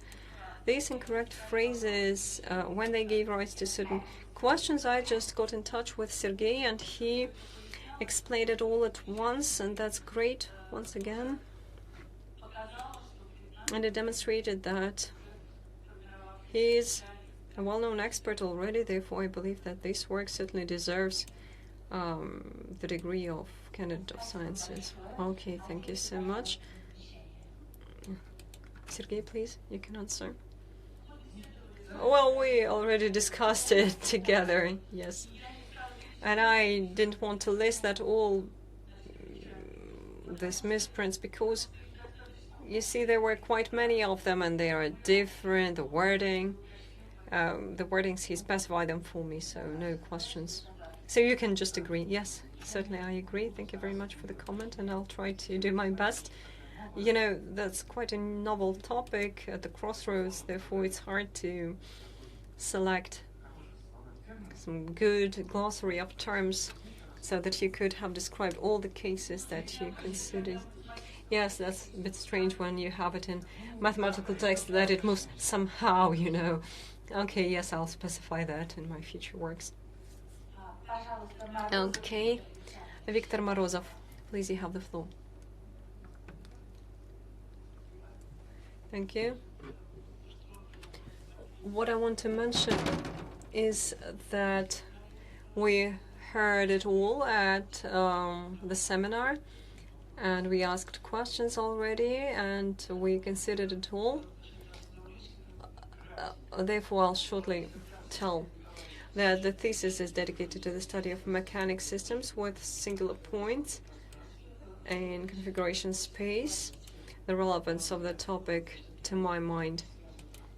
these incorrect phrases, when they gave rise to certain questions, I just got in touch with Sergey, and he explained it all at once, and that's great once again. And it demonstrated that he is a well-known expert already, therefore I believe that this work certainly deserves the degree of candidate of sciences. Okay, thank you so much. Sergey, please, you can answer. Well, we already discussed it together, yes. And I didn't want to list that all these misprints because, you see, there were quite many of them and they are different, the wordings, he specified them for me, so no questions. So you can just agree. Yes, certainly I agree. Thank you very much for the comment, and I'll try to do my best. You know, that's quite a novel topic at the crossroads, therefore it's hard to select some good glossary of terms so that you could have described all the cases that you considered. Yes, that's a bit strange when you have it in mathematical text that it moves somehow, you know. Okay, yes, I'll specify that in my future works. Okay, Viktor Morozov, please, you have the floor. Thank you. What I want to mention is that we heard it all at the seminar, and we asked questions already, and we considered it all. Therefore, I'll shortly tell that the thesis is dedicated to the study of mechanic systems with singular points in configuration space. The relevance of the topic, to my mind,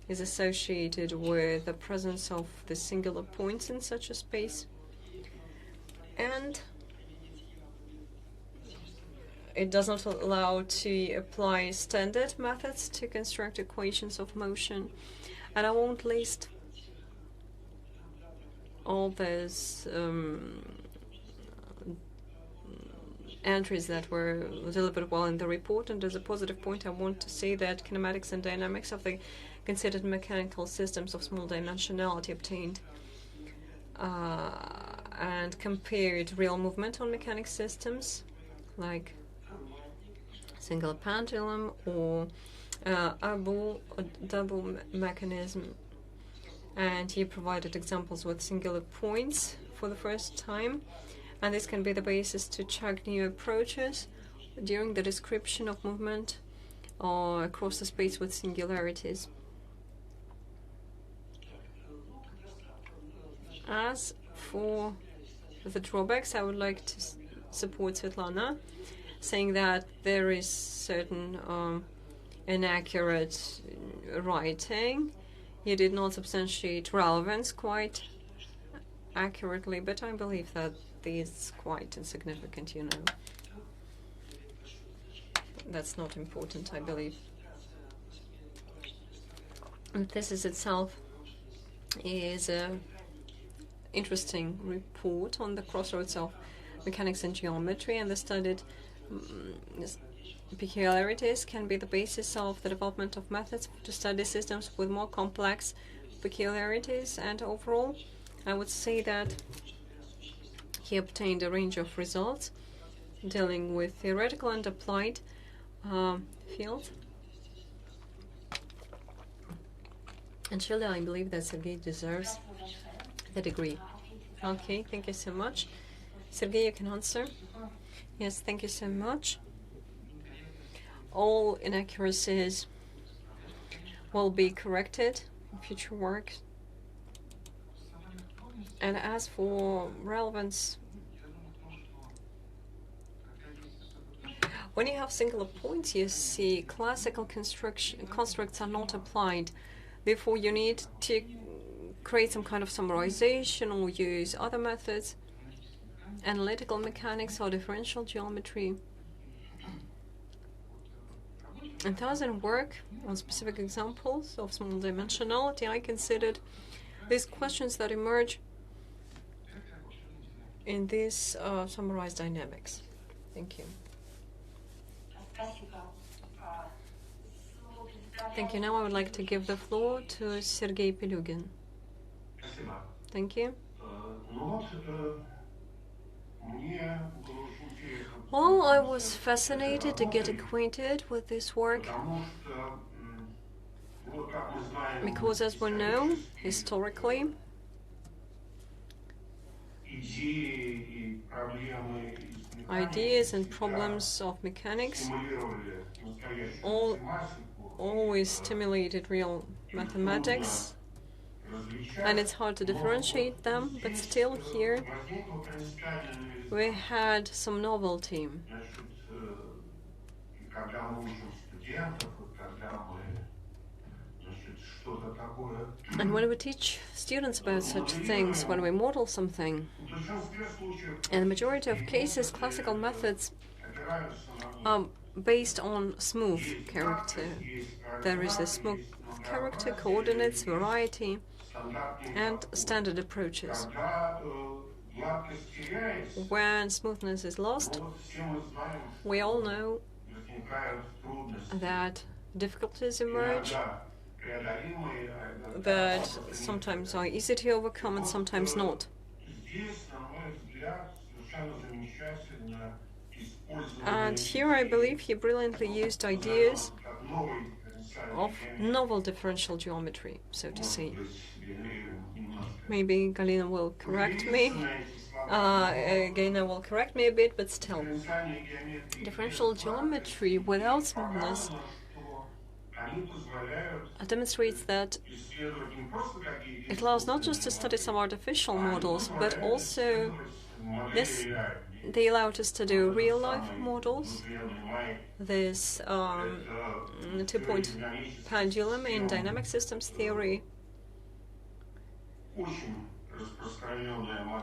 is associated with the presence of the singular points in such a space. And it does not allow to apply standard methods to construct equations of motion. And I won't list all those entries that were delivered well in the report. And as a positive point, I want to say that kinematics and dynamics of the considered mechanical systems of small dimensionality obtained and compared real movement on mechanic systems like single pendulum or double mechanism. And he provided examples with singular points for the first time. And this can be the basis to check new approaches during the description of movement or across the space with singularities. As for the drawbacks, I would like to support Svetlana, saying that there is certain inaccurate writing. He did not substantiate relevance quite accurately, but I believe that this is quite insignificant, you know. That's not important, I believe. And this is itself is an interesting report on the crossroads of mechanics and geometry, and the studied peculiarities can be the basis of the development of methods to study systems with more complex peculiarities. And overall, I would say that he obtained a range of results dealing with theoretical and applied fields. And surely I believe that Sergey deserves the degree. Okay, thank you so much. Sergey, you can answer. Yes, thank you so much. All inaccuracies will be corrected in future work. And as for relevance, when you have singular points, you see classical constructs are not applied. Therefore, you need to create some kind of summarization or use other methods, analytical mechanics or differential geometry. And thus, in work on specific examples of small dimensionality, I considered these questions that emerge in this summarized dynamics. Thank you. Thank you. Now I would like to give the floor to Sergey Pelugin. Thank you. Well, I was fascinated to get acquainted with this work because, as we know, historically, ideas and problems of mechanics always stimulated real mathematics, and it's hard to differentiate them, but still here we had some novelty. And when we teach students about such things, when we model something, in the majority of cases, classical methods are based on smooth character. There is a smooth character, coordinates, variety, and standard approaches. When smoothness is lost, we all know that difficulties emerge that sometimes are easy to overcome and sometimes not. And here I believe he brilliantly used ideas of novel differential geometry, so to say. Maybe Galina will correct me. Galina will correct me a bit, but still. Differential geometry without smoothness demonstrates that it allows not just to study some artificial models, but also they allow us to do real-life models. This two-point pendulum in dynamic systems theory.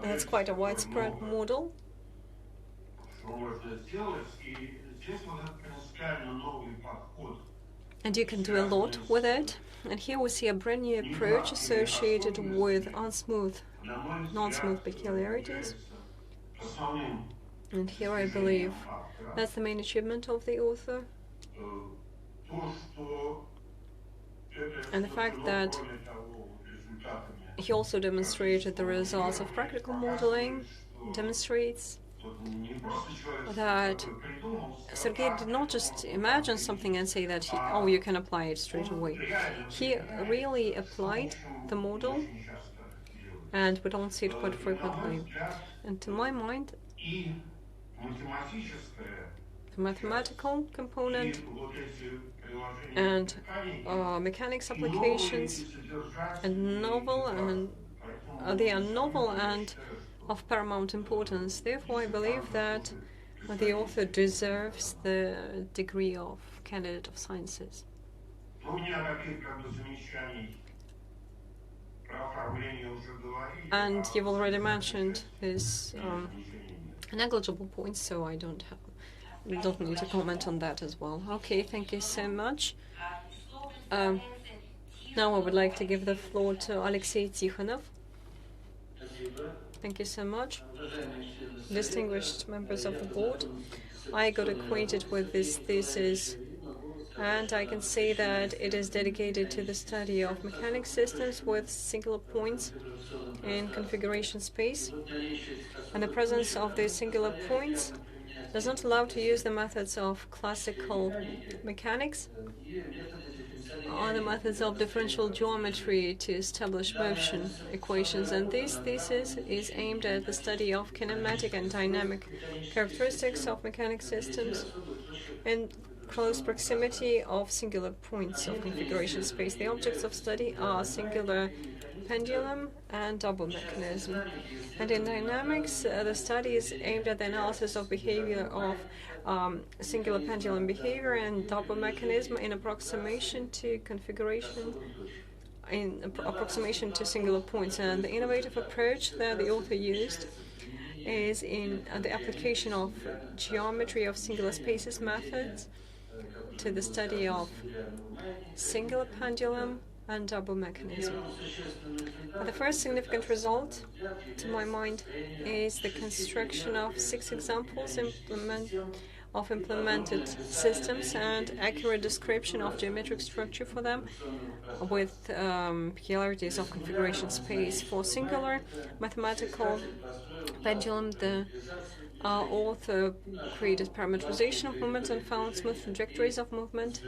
That's quite a widespread model. And you can do a lot with it. And here we see a brand new approach associated with non-smooth peculiarities. And here I believe that's the main achievement of the author. And the fact that he also demonstrated the results of practical modeling demonstrates that Sergey did not just imagine something and say that, you can apply it straight away. He really applied the model, and we don't see it quite frequently. And to my mind, the mathematical component and mechanics applications and they are novel and of paramount importance. Therefore, I believe that the author deserves the degree of candidate of sciences. And you've already mentioned this negligible point, so I don't need to comment on that as well. Okay, thank you so much. Now I would like to give the floor to Alexey Tighanov. Thank you so much. Distinguished members of the board, I got acquainted with this thesis, and I can say that it is dedicated to the study of mechanics systems with singular points in configuration space. And the presence of these singular points does not allow to use the methods of classical mechanics or the methods of differential geometry to establish motion equations. And this thesis is aimed at the study of kinematic and dynamic characteristics of mechanics systems in close proximity of singular points of configuration space. The objects of study are singular pendulum and double mechanism. And in dynamics, the study is aimed at the analysis of behavior of singular pendulum behavior and double mechanism in approximation to configuration, in approximation to singular points. And the innovative approach that the author used is in the application of geometry of singular spaces methods to the study of singular pendulum and double mechanism. The first significant result, to my mind, is the construction of 6 examples of implemented systems and accurate description of geometric structure for them with peculiarities of configuration space. For singular mathematical pendulum, the author created parametrization of movement and found smooth trajectories of movement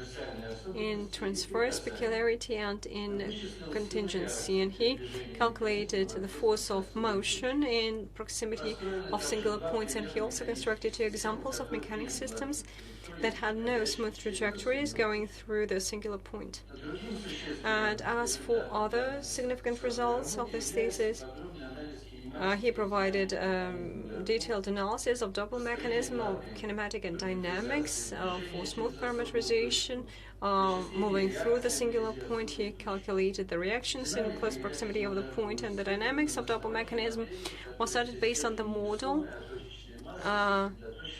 in transverse peculiarity and in contingency. And he calculated the force of motion in proximity of singular points. And he also constructed 2 examples of mechanics systems that had no smooth trajectories going through the singular point. And as for other significant results of this thesis, he provided detailed analysis of double mechanism of kinematic and dynamics for smooth parametrization. Moving through the singular point, he calculated the reactions in close proximity of the point, and the dynamics of double mechanism was studied based on the model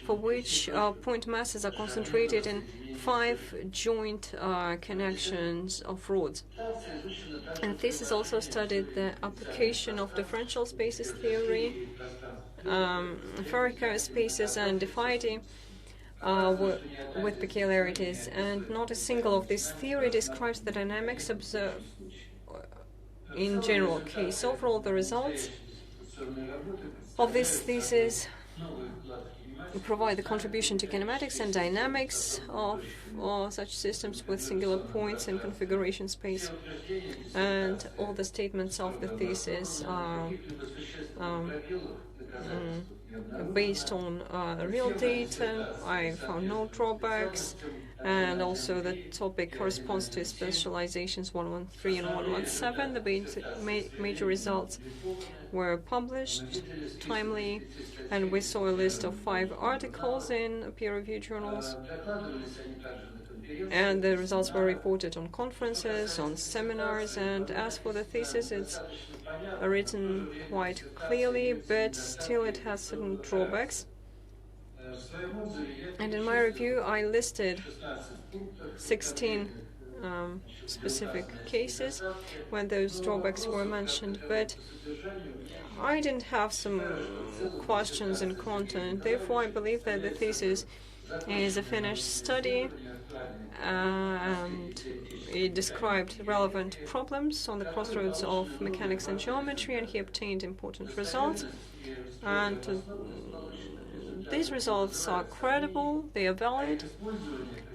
for which point masses are concentrated in 5 joint connections of rods. And this is also studied the application of differential spaces theory, Fourier spaces and diffiety with peculiarities, and not a single of this theory describes the dynamics observed in general case. Overall, the results of this thesis provide the contribution to kinematics and dynamics of such systems with singular points in configuration space. And all the statements of the thesis are based on real data. I found no drawbacks, and also the topic corresponds to specializations 113 and 117. The major results were published timely, and we saw a list of 5 articles in peer-reviewed journals, and the results were reported on conferences, on seminars. And as for the thesis, it's written quite clearly, but still it has certain drawbacks. And in my review, I listed 16 specific cases when those drawbacks were mentioned, but I didn't have some questions in content. Therefore, I believe that the thesis is a finished study, and it described relevant problems on the crossroads of mechanics and geometry, and he obtained important results. And these results are credible, they are valid,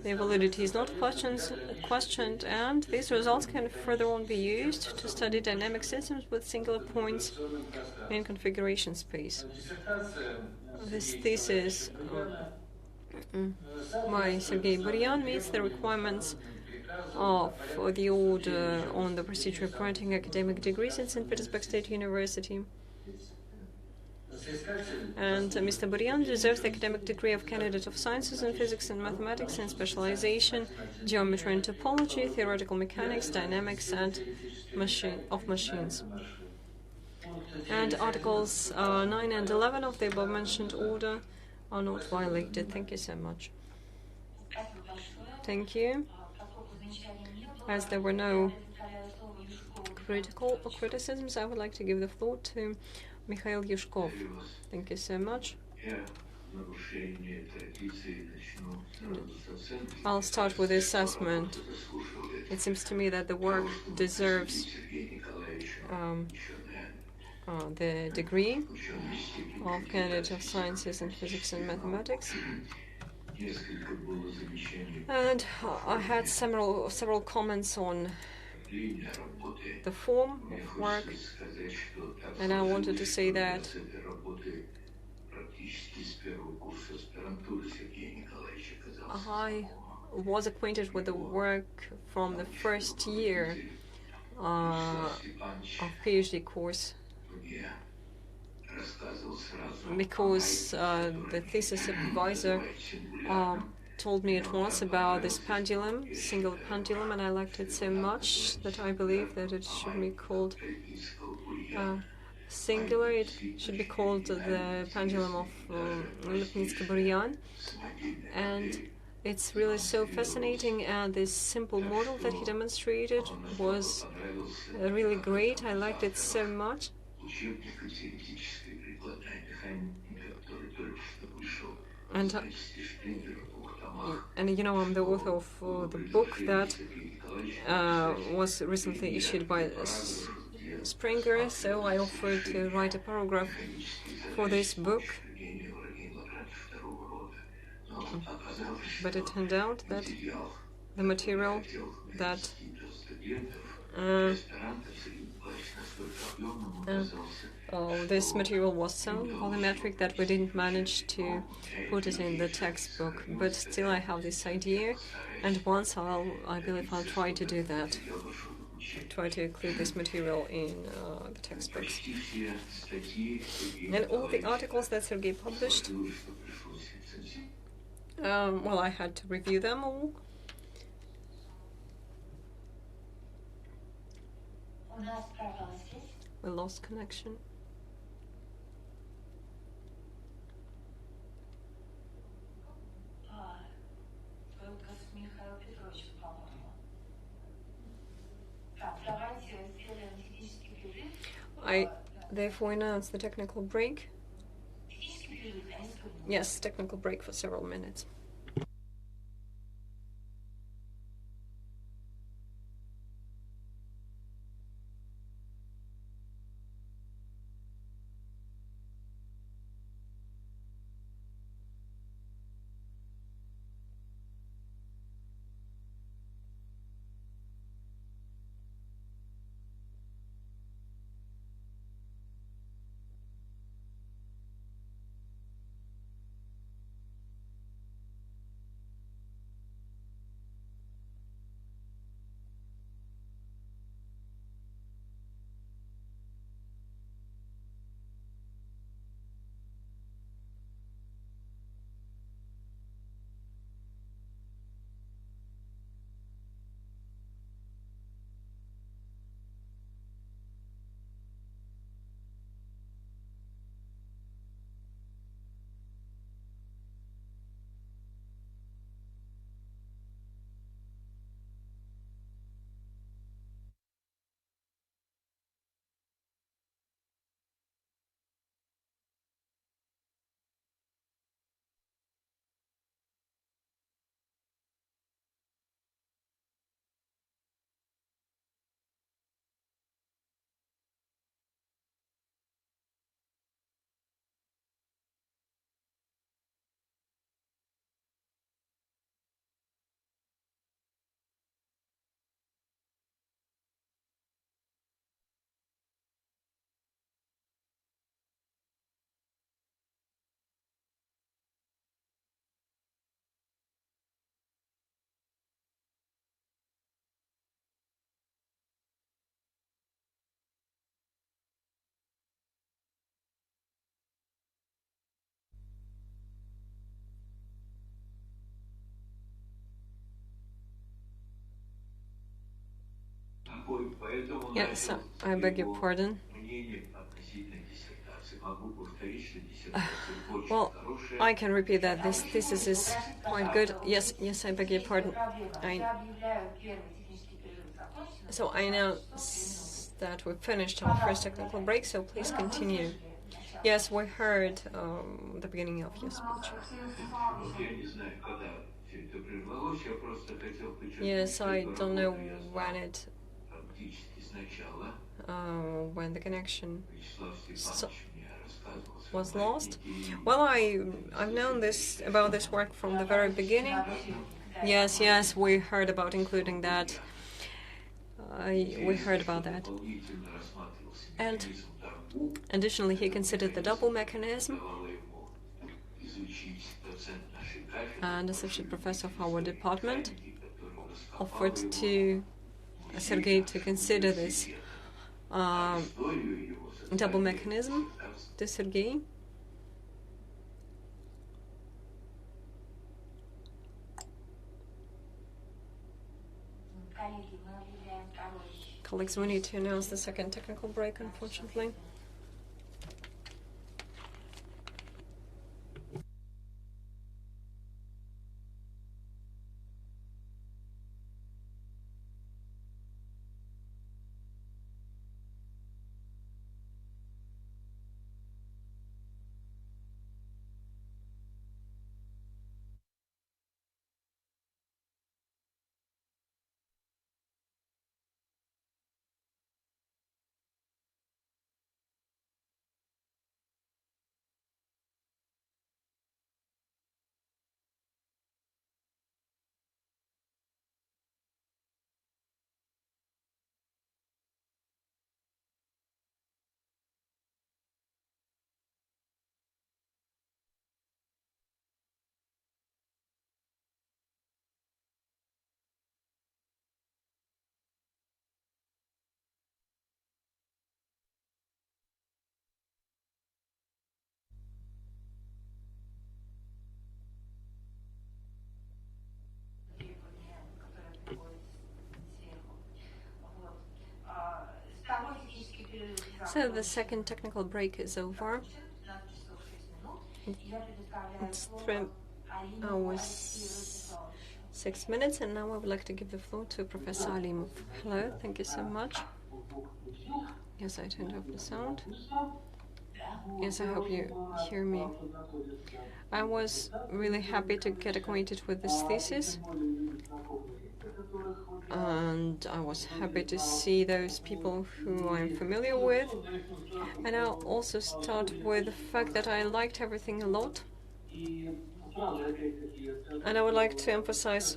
their validity is not questioned, and these results can further on be used to study dynamic systems with singular points in configuration space. This thesis by Sergey Burian meets the requirements of the order on the procedure of granting academic degrees in St. Petersburg State University. And Mr. Burian deserves the academic degree of Candidate of Sciences in Physics and Mathematics in specialization, Geometry and Topology, Theoretical Mechanics, Dynamics and Machines. And Articles 9 and 11 of the above-mentioned order are not violated. Thank you so much. Thank you. As there were no criticisms, I would like to give the floor to Mikhail Yushkov. Thank you so much. I'll start with the assessment. It seems to me that the work deserves the degree of Candidate of Sciences in Physics and Mathematics. And I had several comments on the form of work, and I wanted to say that I was acquainted with the work from the first year of PhD course, because the thesis supervisor told me at once about this pendulum, single pendulum, and I liked it so much that I believe that it should be called singular. It should be called the pendulum of Lipnitsky-Burian, and it's really so fascinating, and this simple model that he demonstrated was really great. I liked it so much. And you know, I'm the author of the book that was recently issued by Springer, so I offered to write a paragraph for this book. But it turned out that the material that this material was so volumetric that we didn't manage to put it in the textbook. But still, I have this idea, and once I believe I'll try to do that. Try to include this material in the textbooks. And all the articles that Sergey published, well, I had to review them all. We lost connection. I therefore announce the technical break. Yes, technical break for several minutes. Yes, I beg your pardon. Well, I can repeat that. This thesis is quite good. Yes, I beg your pardon. So I announce that we finished our first technical break, so please continue. Yes, we heard the beginning of your speech. Yes, I don't know when the connection was lost. Well, I've known about this work from the very beginning. Yes, we heard about including that. We heard about that. And additionally, he considered the double mechanism. And associate professor of our department offered to Sergey to consider this double mechanism to Sergey. Colleagues, we need to announce the second technical break, unfortunately. So the second technical break is over. It's 3 hours 6 minutes, and now I would like to give the floor to Professor Alimov. Hello, thank you so much. Yes, I turned off the sound. Yes, I hope you hear me. I was really happy to get acquainted with this thesis, and I was happy to see those people who I'm familiar with. And I'll also start with the fact that I liked everything a lot. And I would like to emphasize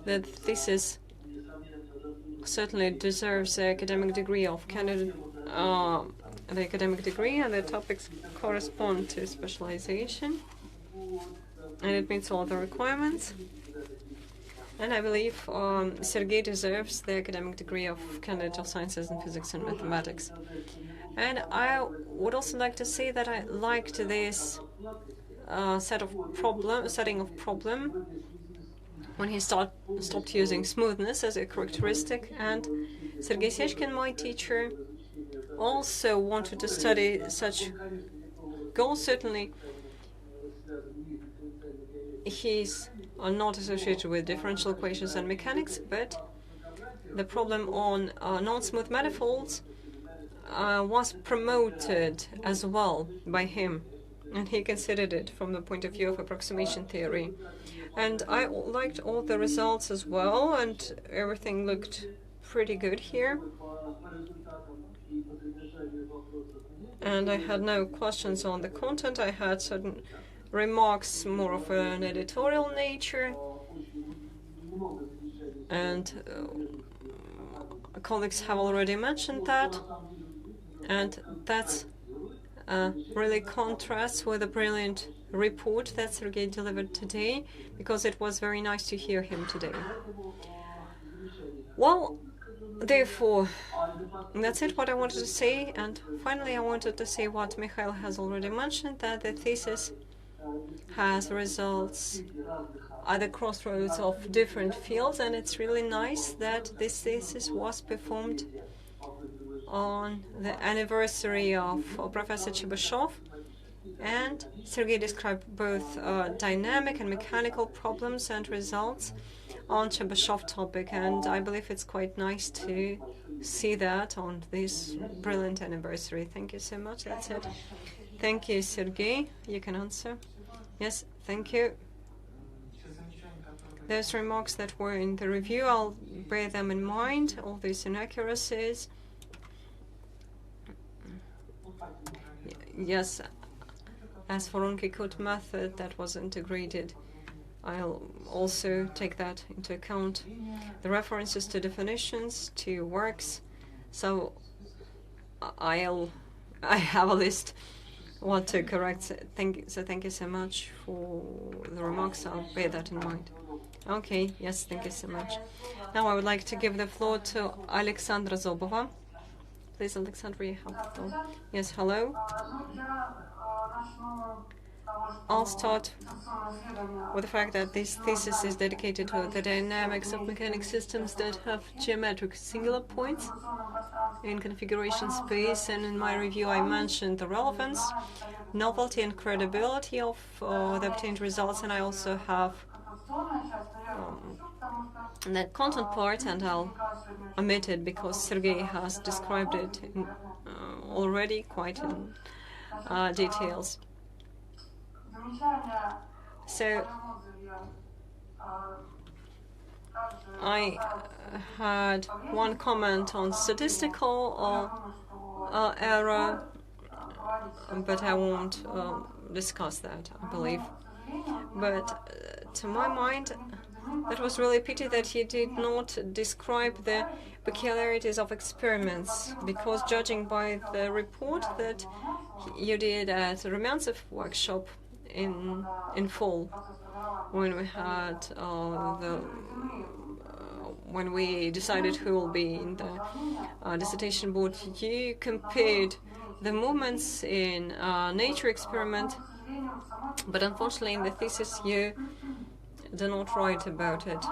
that the thesis certainly deserves the academic degree of candidate, the academic degree, and the topics correspond to specialization, and it meets all the requirements. And I believe Sergey deserves the academic degree of candidate of sciences in physics and mathematics. And I would also like to say that I liked this setting of problem when he stopped using smoothness as a characteristic. And Sergei Sechkin, my teacher, also wanted to study such goals. Certainly, he's not associated with differential equations and mechanics, but the problem on non-smooth manifolds was promoted as well by him, and he considered it from the point of view of approximation theory. And I liked all the results as well, and everything looked pretty good here. And I had no questions on the content. I had certain remarks more of an editorial nature, and colleagues have already mentioned that, and that's really contrasts with the brilliant report that Sergey delivered today, because it was very nice to hear him today. Well, therefore, that's it what I wanted to say. And finally, I wanted to say what Mikhail has already mentioned, that the thesis has results at the crossroads of different fields, and it's really nice that this thesis was performed on the anniversary of Professor Chebyshev. And Sergey described both dynamic and mechanical problems and results on Chebyshev topic, and I believe it's quite nice to see that on this brilliant anniversary. Thank you so much. That's it. Thank you, Sergey. You can answer. Yes, thank you. Those remarks that were in the review, I'll bear them in mind, all these inaccuracies. Yes, as for Unkikut method that was integrated, I'll also take that into account. The references to definitions, to works, so I have a list what to correct. So thank you so much for the remarks. I'll bear that in mind. Okay, yes, thank you so much. Now I would like to give the floor to Alexandra Zobova. Please, Alexandra, you have the floor. Yes, hello. I'll start with the fact that this thesis is dedicated to the dynamics of mechanic systems that have geometric singular points in configuration space, and in my review I mentioned the relevance, novelty and credibility of the obtained results, and I also have the content part, and I'll omit it because Sergey has described it in, already quite in details. So I had one comment on statistical error, but I won't discuss that, I believe. But to my mind, that was really a pity that he did not describe the peculiarities of experiments, because judging by the report that you did at the Rumyantsev workshop in fall, when we had when we decided who will be in the dissertation board, you compared the movements in nature experiment, but unfortunately in the thesis you do not write about it.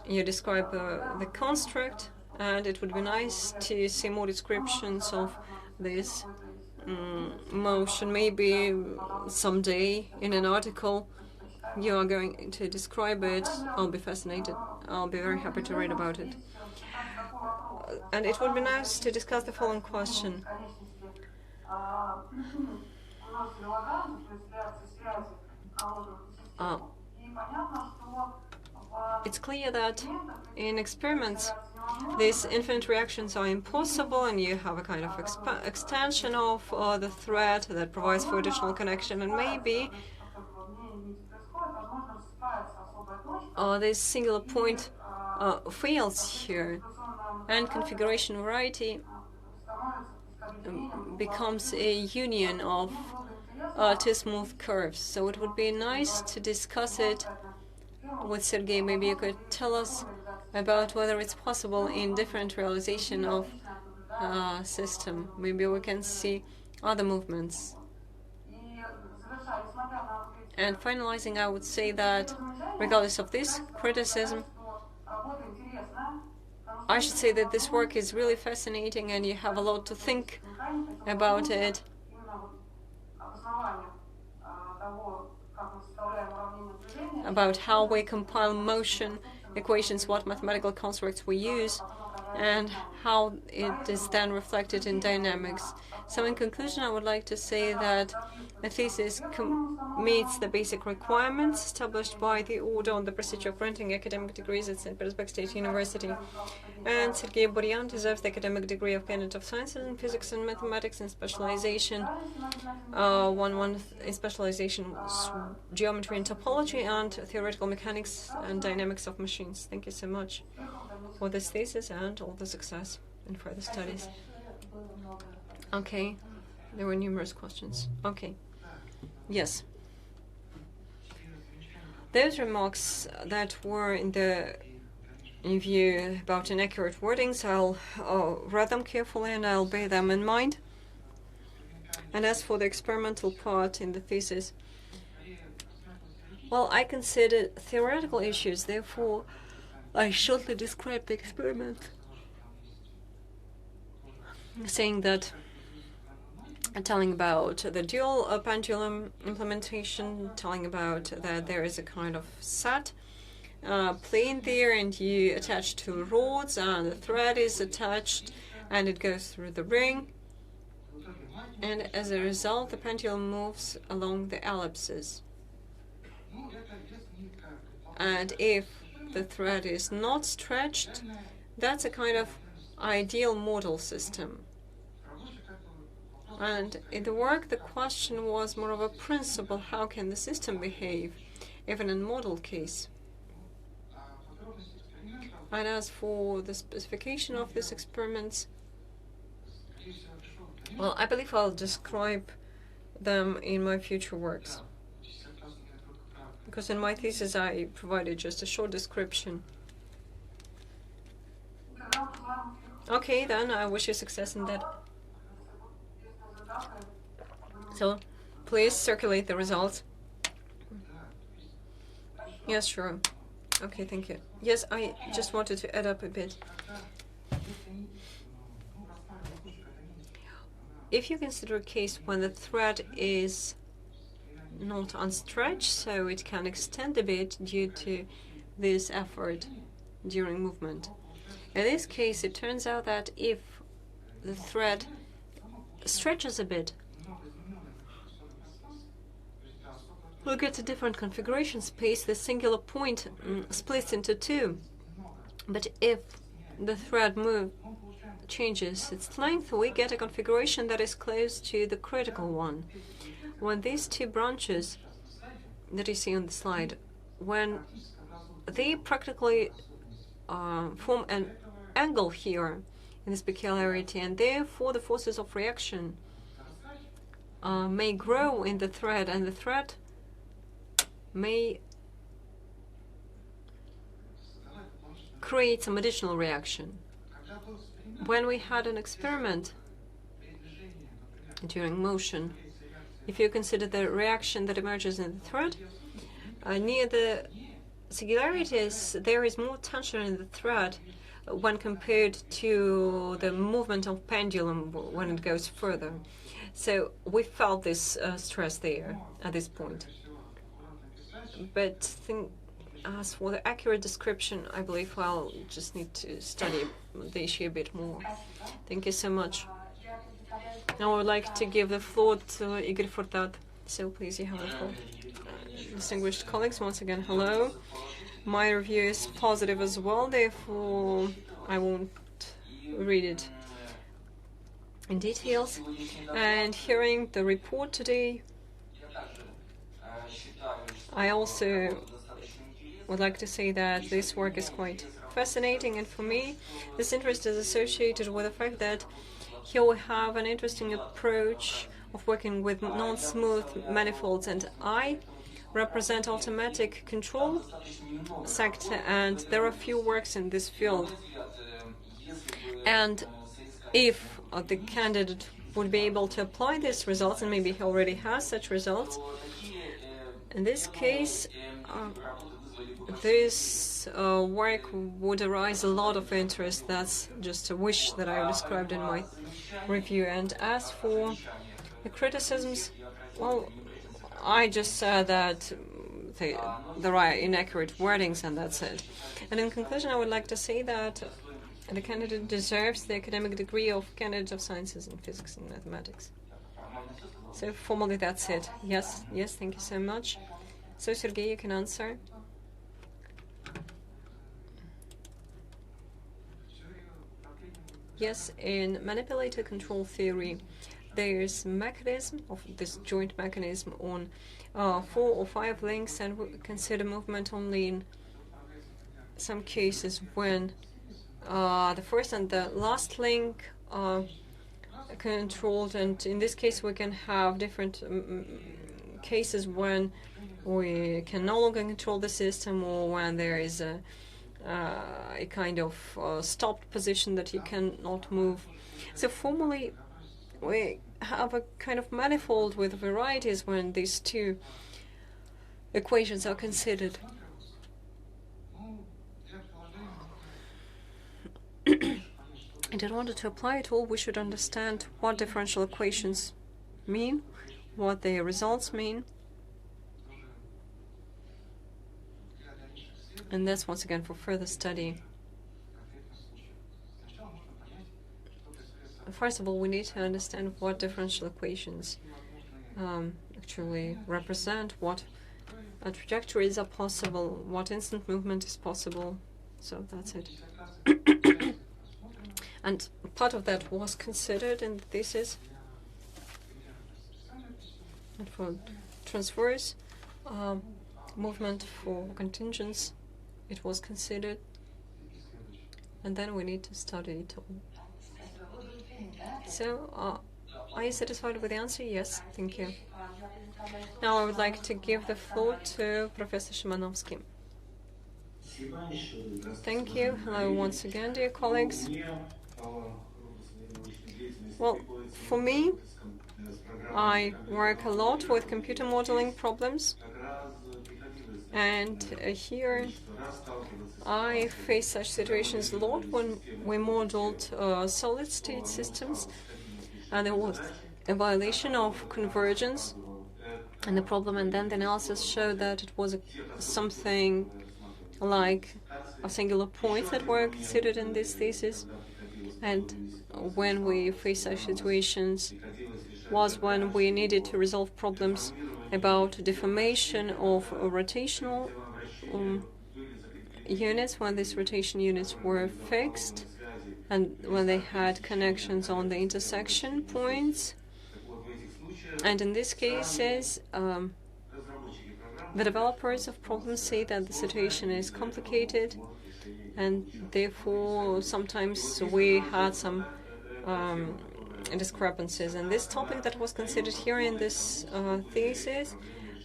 You describe the construct, and it would be nice to see more descriptions of this motion. Maybe someday in an article you are going to describe it. I'll be fascinated. I'll be very happy to read about it. And it would be nice to discuss the following question. It's clear that in experiments these infinite reactions are impossible, and you have a kind of extension of the thread that provides for additional connection, and maybe this singular point fails here, and configuration variety becomes a union of two smooth curves. So it would be nice to discuss it with Sergey. Maybe you could tell us about whether it's possible in different realization of system. Maybe we can see other movements. And finalizing, I would say that regardless of this criticism, I should say that this work is really fascinating, and you have a lot to think about it. About how we compile motion equations, what mathematical constructs we use, and how it is then reflected in dynamics. So in conclusion, I would like to say that the thesis meets the basic requirements established by the Order on the Procedure of Granting Academic Degrees at St. Petersburg State University. And Sergey Burian deserves the academic degree of Candidate of Sciences in Physics and Mathematics in specialization. One in specialization Geometry and Topology, and Theoretical Mechanics and Dynamics of Machines. Thank you so much for this thesis and all the success in further studies. Okay, there were numerous questions. Okay, yes. Those remarks that were in the review about inaccurate wordings, I'll read them carefully and I'll bear them in mind. And as for the experimental part in the thesis, Well, I considered theoretical issues, therefore I shortly described the experiment, saying that, telling about the dual pendulum implementation, telling about that there is a kind of set plane there, and you attach two rods, and the thread is attached, and it goes through the ring, and as a result, the pendulum moves along the ellipses. And if the thread is not stretched, that's a kind of ideal model system. And in the work, the question was more of a principle: how can the system behave, even in model case? And as for the specification of these experiments, well, I believe I'll describe them in my future works, because in my thesis I provided just a short description. Okay, then I wish you success in that. So, please circulate the results. Yes, sure. Okay, thank you. Yes, I just wanted to add up a bit. If you consider a case when the thread is not unstretched, so it can extend a bit due to this effort during movement. In this case, it turns out that if the thread stretches a bit, we'll get a different configuration space. The singular point splits into two. But if the thread changes its length, we get a configuration that is close to the critical one. When these two branches that you see on the slide, when they practically form an angle here in this peculiarity, and therefore the forces of reaction may grow in the thread, and the thread may create some additional reaction. When we had an experiment during motion, if you consider the reaction that emerges in the thread, near the singularities, there is more tension in the thread when compared to the movement of pendulum when it goes further. So we felt this stress there at this point. But as for the accurate description, I believe I'll just need to study the issue a bit more. Thank you so much. Now I would like to give the floor to Igor for that. So please, you have the floor. Distinguished colleagues, once again, hello. My review is positive as well, therefore I won't read it in details. And hearing the report today, I also would like to say that this work is quite fascinating, and for me, this interest is associated with the fact that here we have an interesting approach of working with non-smooth manifolds, and I represent automatic control sector, and there are few works in this field. And if the candidate would be able to apply these results, and maybe he already has such results, in this case, this work would arise a lot of interest. That's just a wish that I described in my review. And as for criticisms, well, I just said that there are inaccurate wordings, and that's it. And in conclusion, I would like to say that the candidate deserves the academic degree of candidate of sciences in physics and mathematics. So formally, that's it. Yes, thank you so much. So Sergey, you can answer. Yes, in manipulator control theory, there's mechanism of this joint mechanism on 4 or 5 links, and we consider movement only in some cases when the first and the last link are controlled, and in this case we can have different cases when we can no longer control the system, or when there is a kind of stopped position that you cannot move. So formally, we have a kind of manifold with varieties when these two equations are considered. And in order to apply it all, we should understand what differential equations mean, what their results mean. And that's once again for further study. First of all, we need to understand what differential equations actually represent, what trajectories are possible, what instant movement is possible. So that's it. And part of that was considered in the thesis. And for transverse movement for contingents, it was considered. And then we need to study it all. So, are you satisfied with the answer? Yes, thank you. Now I would like to give the floor to Professor Szymanowski. Thank you. Hello once again, dear colleagues. Well, for me, I work a lot with computer modeling problems, and here I face such situations a lot when we modeled solid-state systems, and there was a violation of convergence and the problem, and then the analysis showed that it was something like a singular point that were considered in this thesis. And when we face such situations was when we needed to resolve problems about deformation of rotational units, when these rotation units were fixed and when they had connections on the intersection points. And in these cases, the developers of problems say that the situation is complicated, and therefore sometimes we had some discrepancies. And this topic that was considered here in this thesis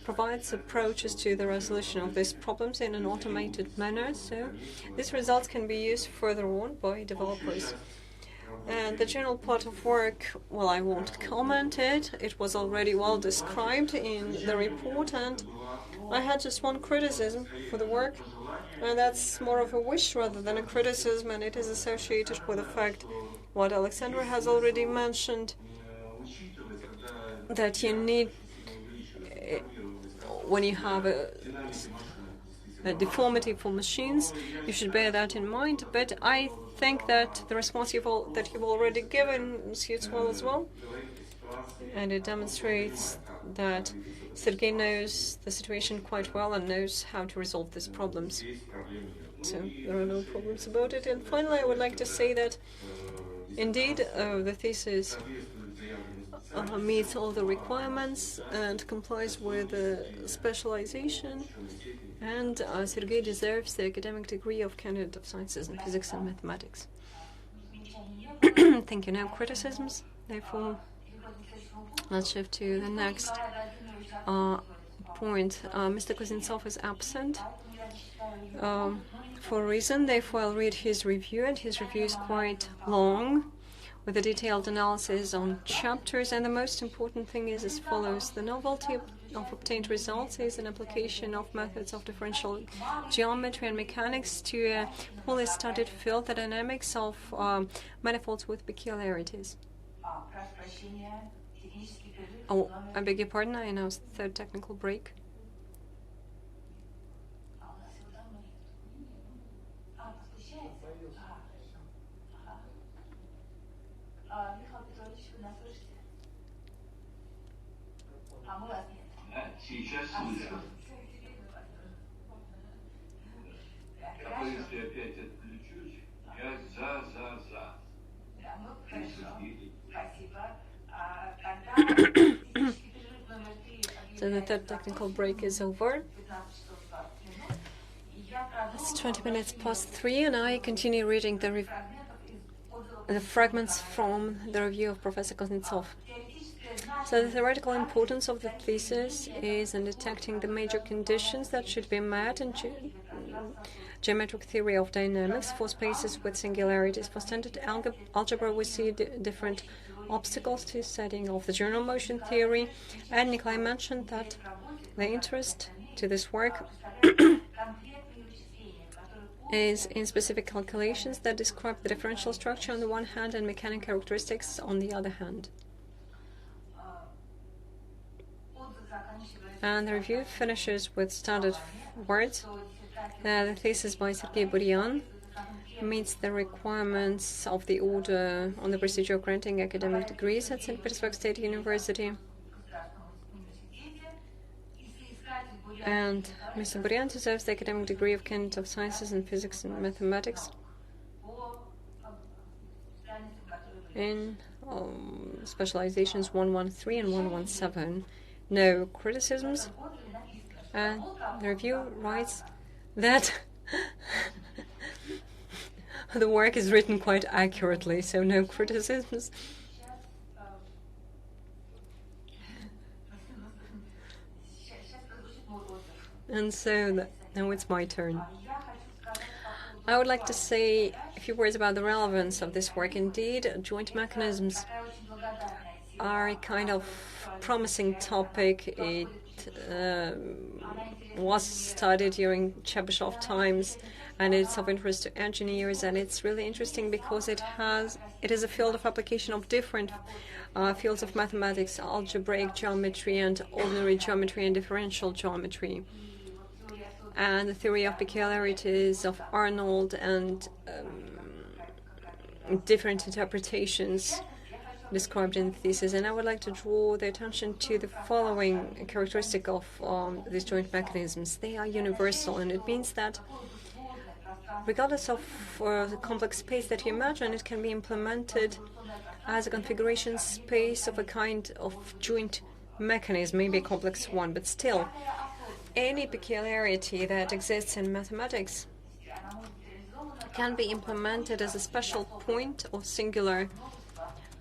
provides approaches to the resolution of these problems in an automated manner, so these results can be used further on by developers. And the general part of work, well, I won't comment it. It was already well described in the report, and I had just one criticism for the work, and that's more of a wish rather than a criticism, and it is associated with the fact what Alexandra has already mentioned, that you need, when you have a deformity for machines, you should bear that in mind. But I think that the response that you've already given suits well as well, and it demonstrates that Sergey knows the situation quite well and knows how to resolve these problems. So there are no problems about it. And finally, I would like to say that indeed the thesis meets all the requirements and complies with specialization, and Sergey deserves the academic degree of candidate of sciences in physics and mathematics. Thank you. No criticisms, therefore let's shift to the next point. Mr. Kuznetsov is absent for a reason, therefore I'll read his review, and his review is quite long, with a detailed analysis on chapters, and the most important thing is as follows. The novelty of obtained results is an application of methods of differential geometry and mechanics to a poorly studied field, the dynamics of manifolds with peculiarities. Oh, I beg your pardon, I announced the third technical break. Сейчас слышу. Если опять отключусь, я за. So the third technical break is over. It's 20 minutes past 3, and I continue reading the fragments from the review of Professor Kuznetsov. So the theoretical importance of the thesis is in detecting the major conditions that should be met in geometric theory of dynamics for spaces with singularities. For standard algebra, we see different obstacles to studying of the general motion theory, and Nikolai mentioned that The interest to this work is in specific calculations that describe the differential structure on the one hand and mechanical characteristics on the other hand. And the review finishes with standard words. The thesis by Sergey Burian meets the requirements of the order on the procedure of granting academic degrees at St. Petersburg State University. And Mr. Burian deserves the academic degree of Candidate of Sciences in Physics and Mathematics in specializations 113 and 117. No criticisms. And the review writes that the work is written quite accurately, so no criticisms. And so now it's my turn. I would like to say a few words about the relevance of this work. Indeed, joint mechanisms are a kind of promising topic. It was studied during Chebyshev times, and it's of interest to engineers, and it's really interesting because it is a field of application of different fields of mathematics: algebraic geometry and ordinary geometry and differential geometry, and the theory of peculiarities of Arnold and different interpretations described in the thesis. And I would like to draw the attention to the following characteristic of these joint mechanisms. They are universal, and it means that regardless of the complex space that you imagine, it can be implemented as a configuration space of a kind of joint mechanism, maybe a complex one, but still, any peculiarity that exists in mathematics can be implemented as a special point or singular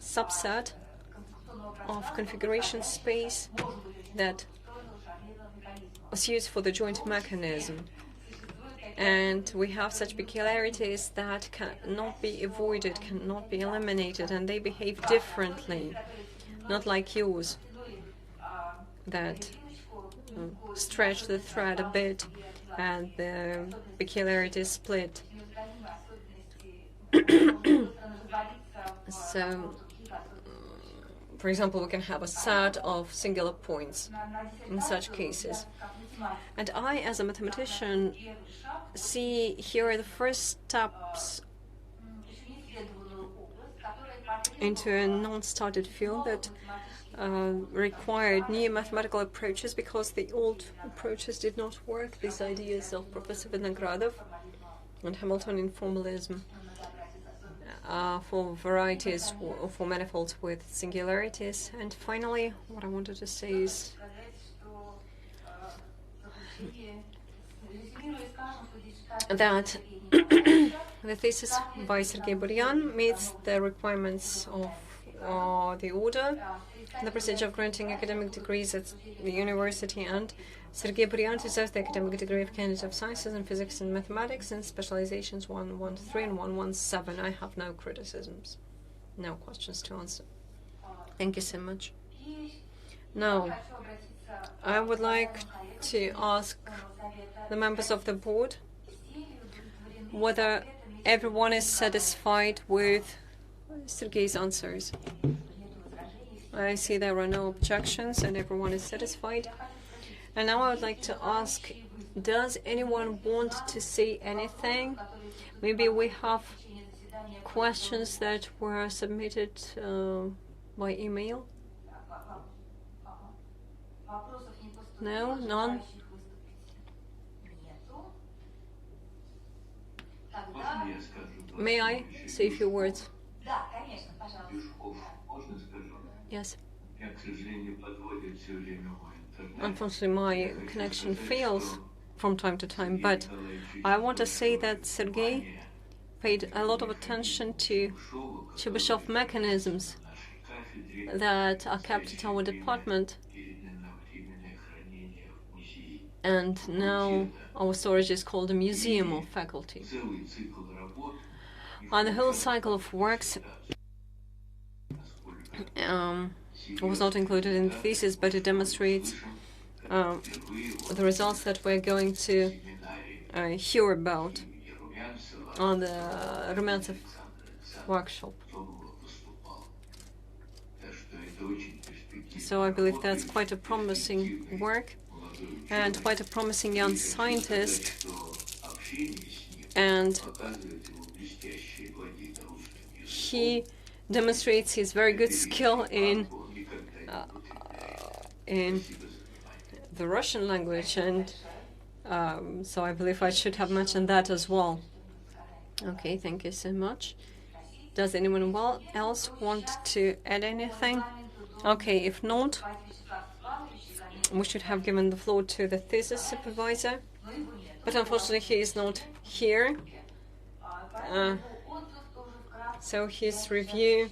subset of configuration space that was used for the joint mechanism. And we have such peculiarities that cannot be avoided, cannot be eliminated, and they behave differently, not like yours, that stretch the thread a bit and the peculiarity is split. So, for example, we can have a set of singular points in such cases. And I, as a mathematician, see here the first steps into a non-studied field that required new mathematical approaches because the old approaches did not work. These ideas of Professor Vinogradov and Hamiltonian formalism for varieties or for manifolds with singularities. And finally, what I wanted to say is that the thesis by Sergey Burian meets the requirements of the order, the procedure of granting academic degrees at the university, and Sergey Burian deserves the academic degree of Candidate of Sciences in Physics and Mathematics in specializations 113 and 117. I have no criticisms, no questions to answer. Thank you so much. Now, I would like to ask the members of the board whether everyone is satisfied with Sergey's answers. I see there are no objections and everyone is satisfied. And now I would like to ask, does anyone want to say anything? Maybe we have questions that were submitted by email? No? None? May I say a few words? Yes. Unfortunately, my connection fails from time to time, but I want to say that Sergey paid a lot of attention to Chebyshev mechanisms that are kept at our department, and now our storage is called a museum of faculty. And the whole cycle of works was not included in the thesis, but it demonstrates the results that we're going to hear about on the Rumyantsev workshop. So I believe that's quite a promising work and quite a promising young scientist, and he demonstrates his very good skill in the Russian language, and so I believe I should have mentioned that as well. Okay, thank you so much. Does anyone else want to add anything? Okay, if not, we should have given the floor to the thesis supervisor, but unfortunately he is not here. So his review,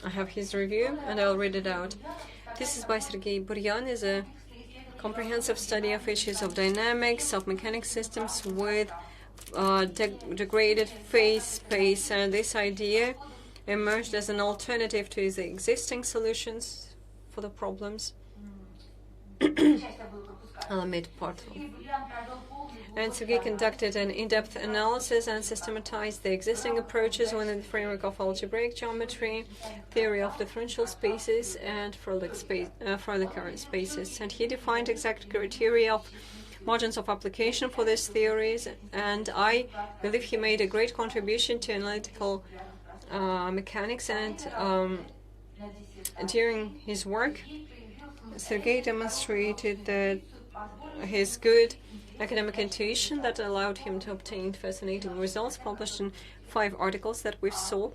I have his review and I'll read it out. This is by Sergey Burian, is a comprehensive study of issues of dynamics of mechanics systems with degraded phase space, and this idea emerged as an alternative to the existing solutions for the problems. I'll made part of. And Sergey conducted an in-depth analysis and systematized the existing approaches within the framework of algebraic geometry, theory of differential spaces, and further current spaces. And he defined exact criteria of margins of application for these theories, and I believe he made a great contribution to analytical mechanics, and during his work, Sergey demonstrated that his good academic intuition that allowed him to obtain fascinating results, published in 5 articles that we saw.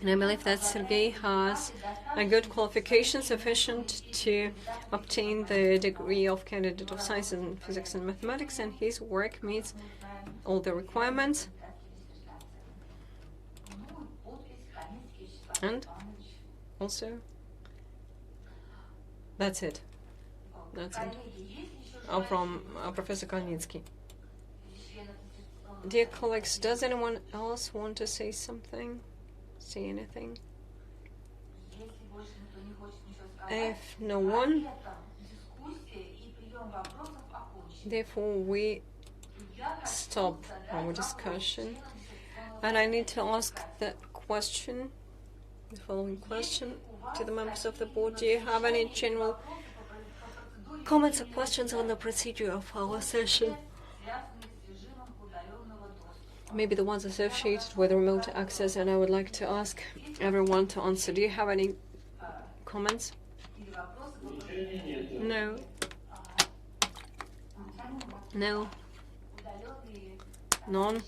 And I believe that Sergey has a good qualification sufficient to obtain the degree of candidate of science in physics and mathematics, and his work meets all the requirements. And also, that's it. That's it. From Professor Kalnitsky. Dear colleagues, does anyone else want to say something? Say anything? If no one, therefore we stop our discussion. And I need to ask the following question to the members of the board. Do you have any general comments or questions on the procedure of our session? Maybe the ones associated with remote access, and I would like to ask everyone to answer. Do you have any comments? No. No. None.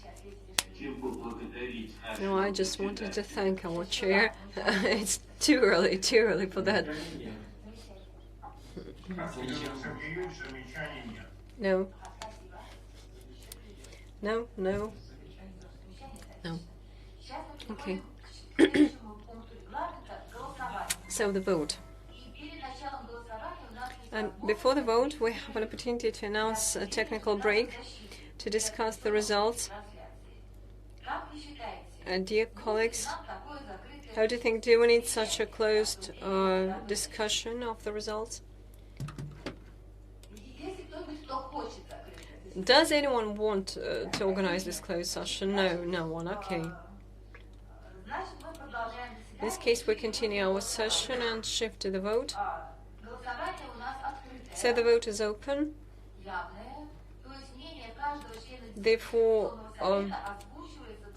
No, I just wanted to thank our chair. It's too early for that. No. No, no. No. Okay. So the vote. And before the vote, we have an opportunity to announce a technical break to discuss the results. Dear colleagues, how do you think, do we need such a closed discussion of the results? Does anyone want to organize this closed session? No, no one. Okay. In this case, we continue our session and shift to the vote. So the vote is open. Therefore,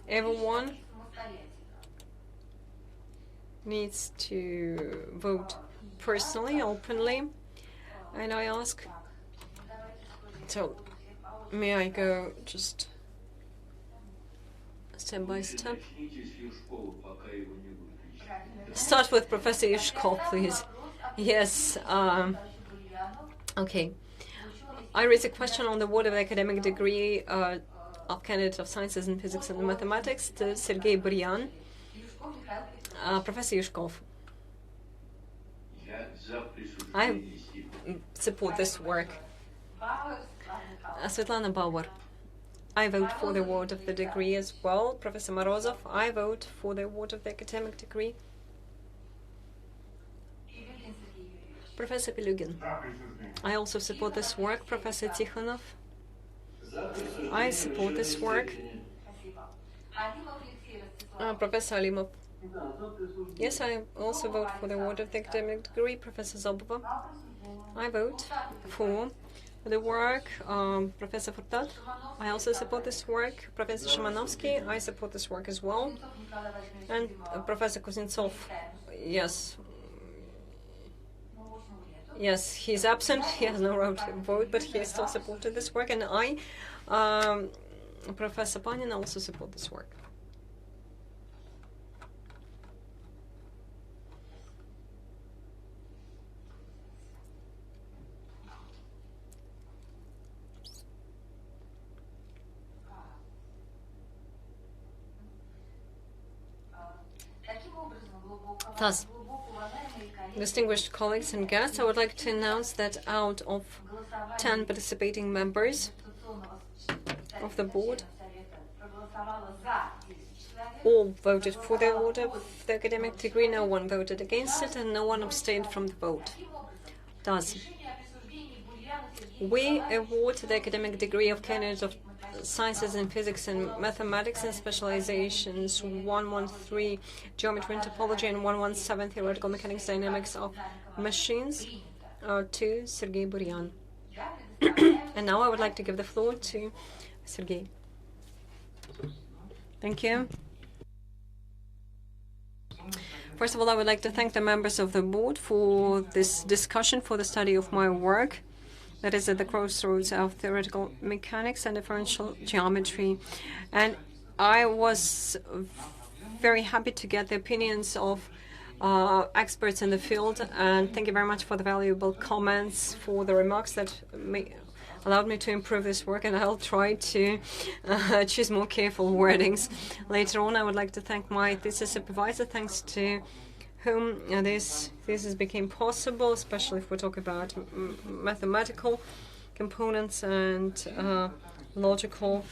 everyone needs to vote personally, openly. And I ask, so may I go just step by step? Start with Professor Yushkov, please. Yes. Okay. I raise a question on the award of the academic degree of candidate of sciences in physics and mathematics to Sergey Burian. Professor Yushkov. I support this work. Svetlana Bauer. I vote for the award of the degree as well. Professor Morozov. I vote for the award of the academic degree. Professor Pelugin. I also support this work. Professor Tighanov. I support this work. Professor Alimov. Yes, I also vote for the award of the academic degree. Professor Zobova. I vote for the work. Professor Fortat. I also support this work. Professor Shimanovsky. I support this work as well. And Professor Kuznetsov. Yes. Yes, he's absent. He has no right to vote, but he still supported this work. And I, Professor Panin, also support this work. Thus, distinguished colleagues and guests, I would like to announce that out of 10 participating members of the board, all voted for the award of the academic degree, no one voted against it, and no one abstained from the vote. Thus, we award the academic degree of candidates of Sciences in Physics and Mathematics and specializations 113 Geometry and Topology and 117 Theoretical Mechanics Dynamics of Machines to Sergey Burian. And now I would like to give the floor to Sergey. Thank you. First of all, I would like to thank the members of the board for this discussion, for the study of my work. That is at the crossroads of theoretical mechanics and differential geometry. And I was very happy to get the opinions of experts in the field. And thank you very much for the valuable comments, for the remarks that allowed me to improve this work. And I'll try to choose more careful wordings. Later on, I would like to thank my thesis supervisor, thanks to whom this thesis became possible, especially if we talk about mathematical components and logical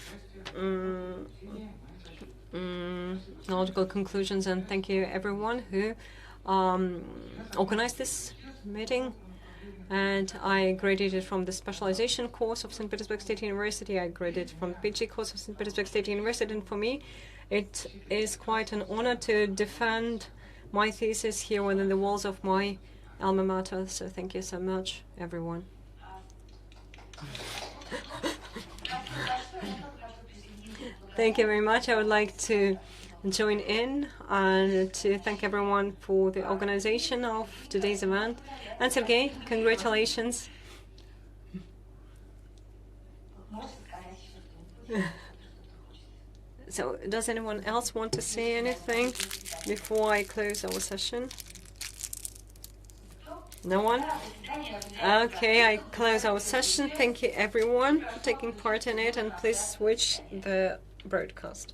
conclusions. And thank you everyone who organized this meeting. And I graduated from the specialization course of St. Petersburg State University. I graduated from the PhD course of St. Petersburg State University. And for me, it is quite an honor to defend my thesis here within the walls of my alma mater. So thank you so much, everyone. Thank you very much. I would like to join in and to thank everyone for the organization of today's event. And Sergey, congratulations. So, does anyone else want to say anything before I close our session? No one? Okay, I close our session. Thank you everyone for taking part in it, and please switch the broadcast.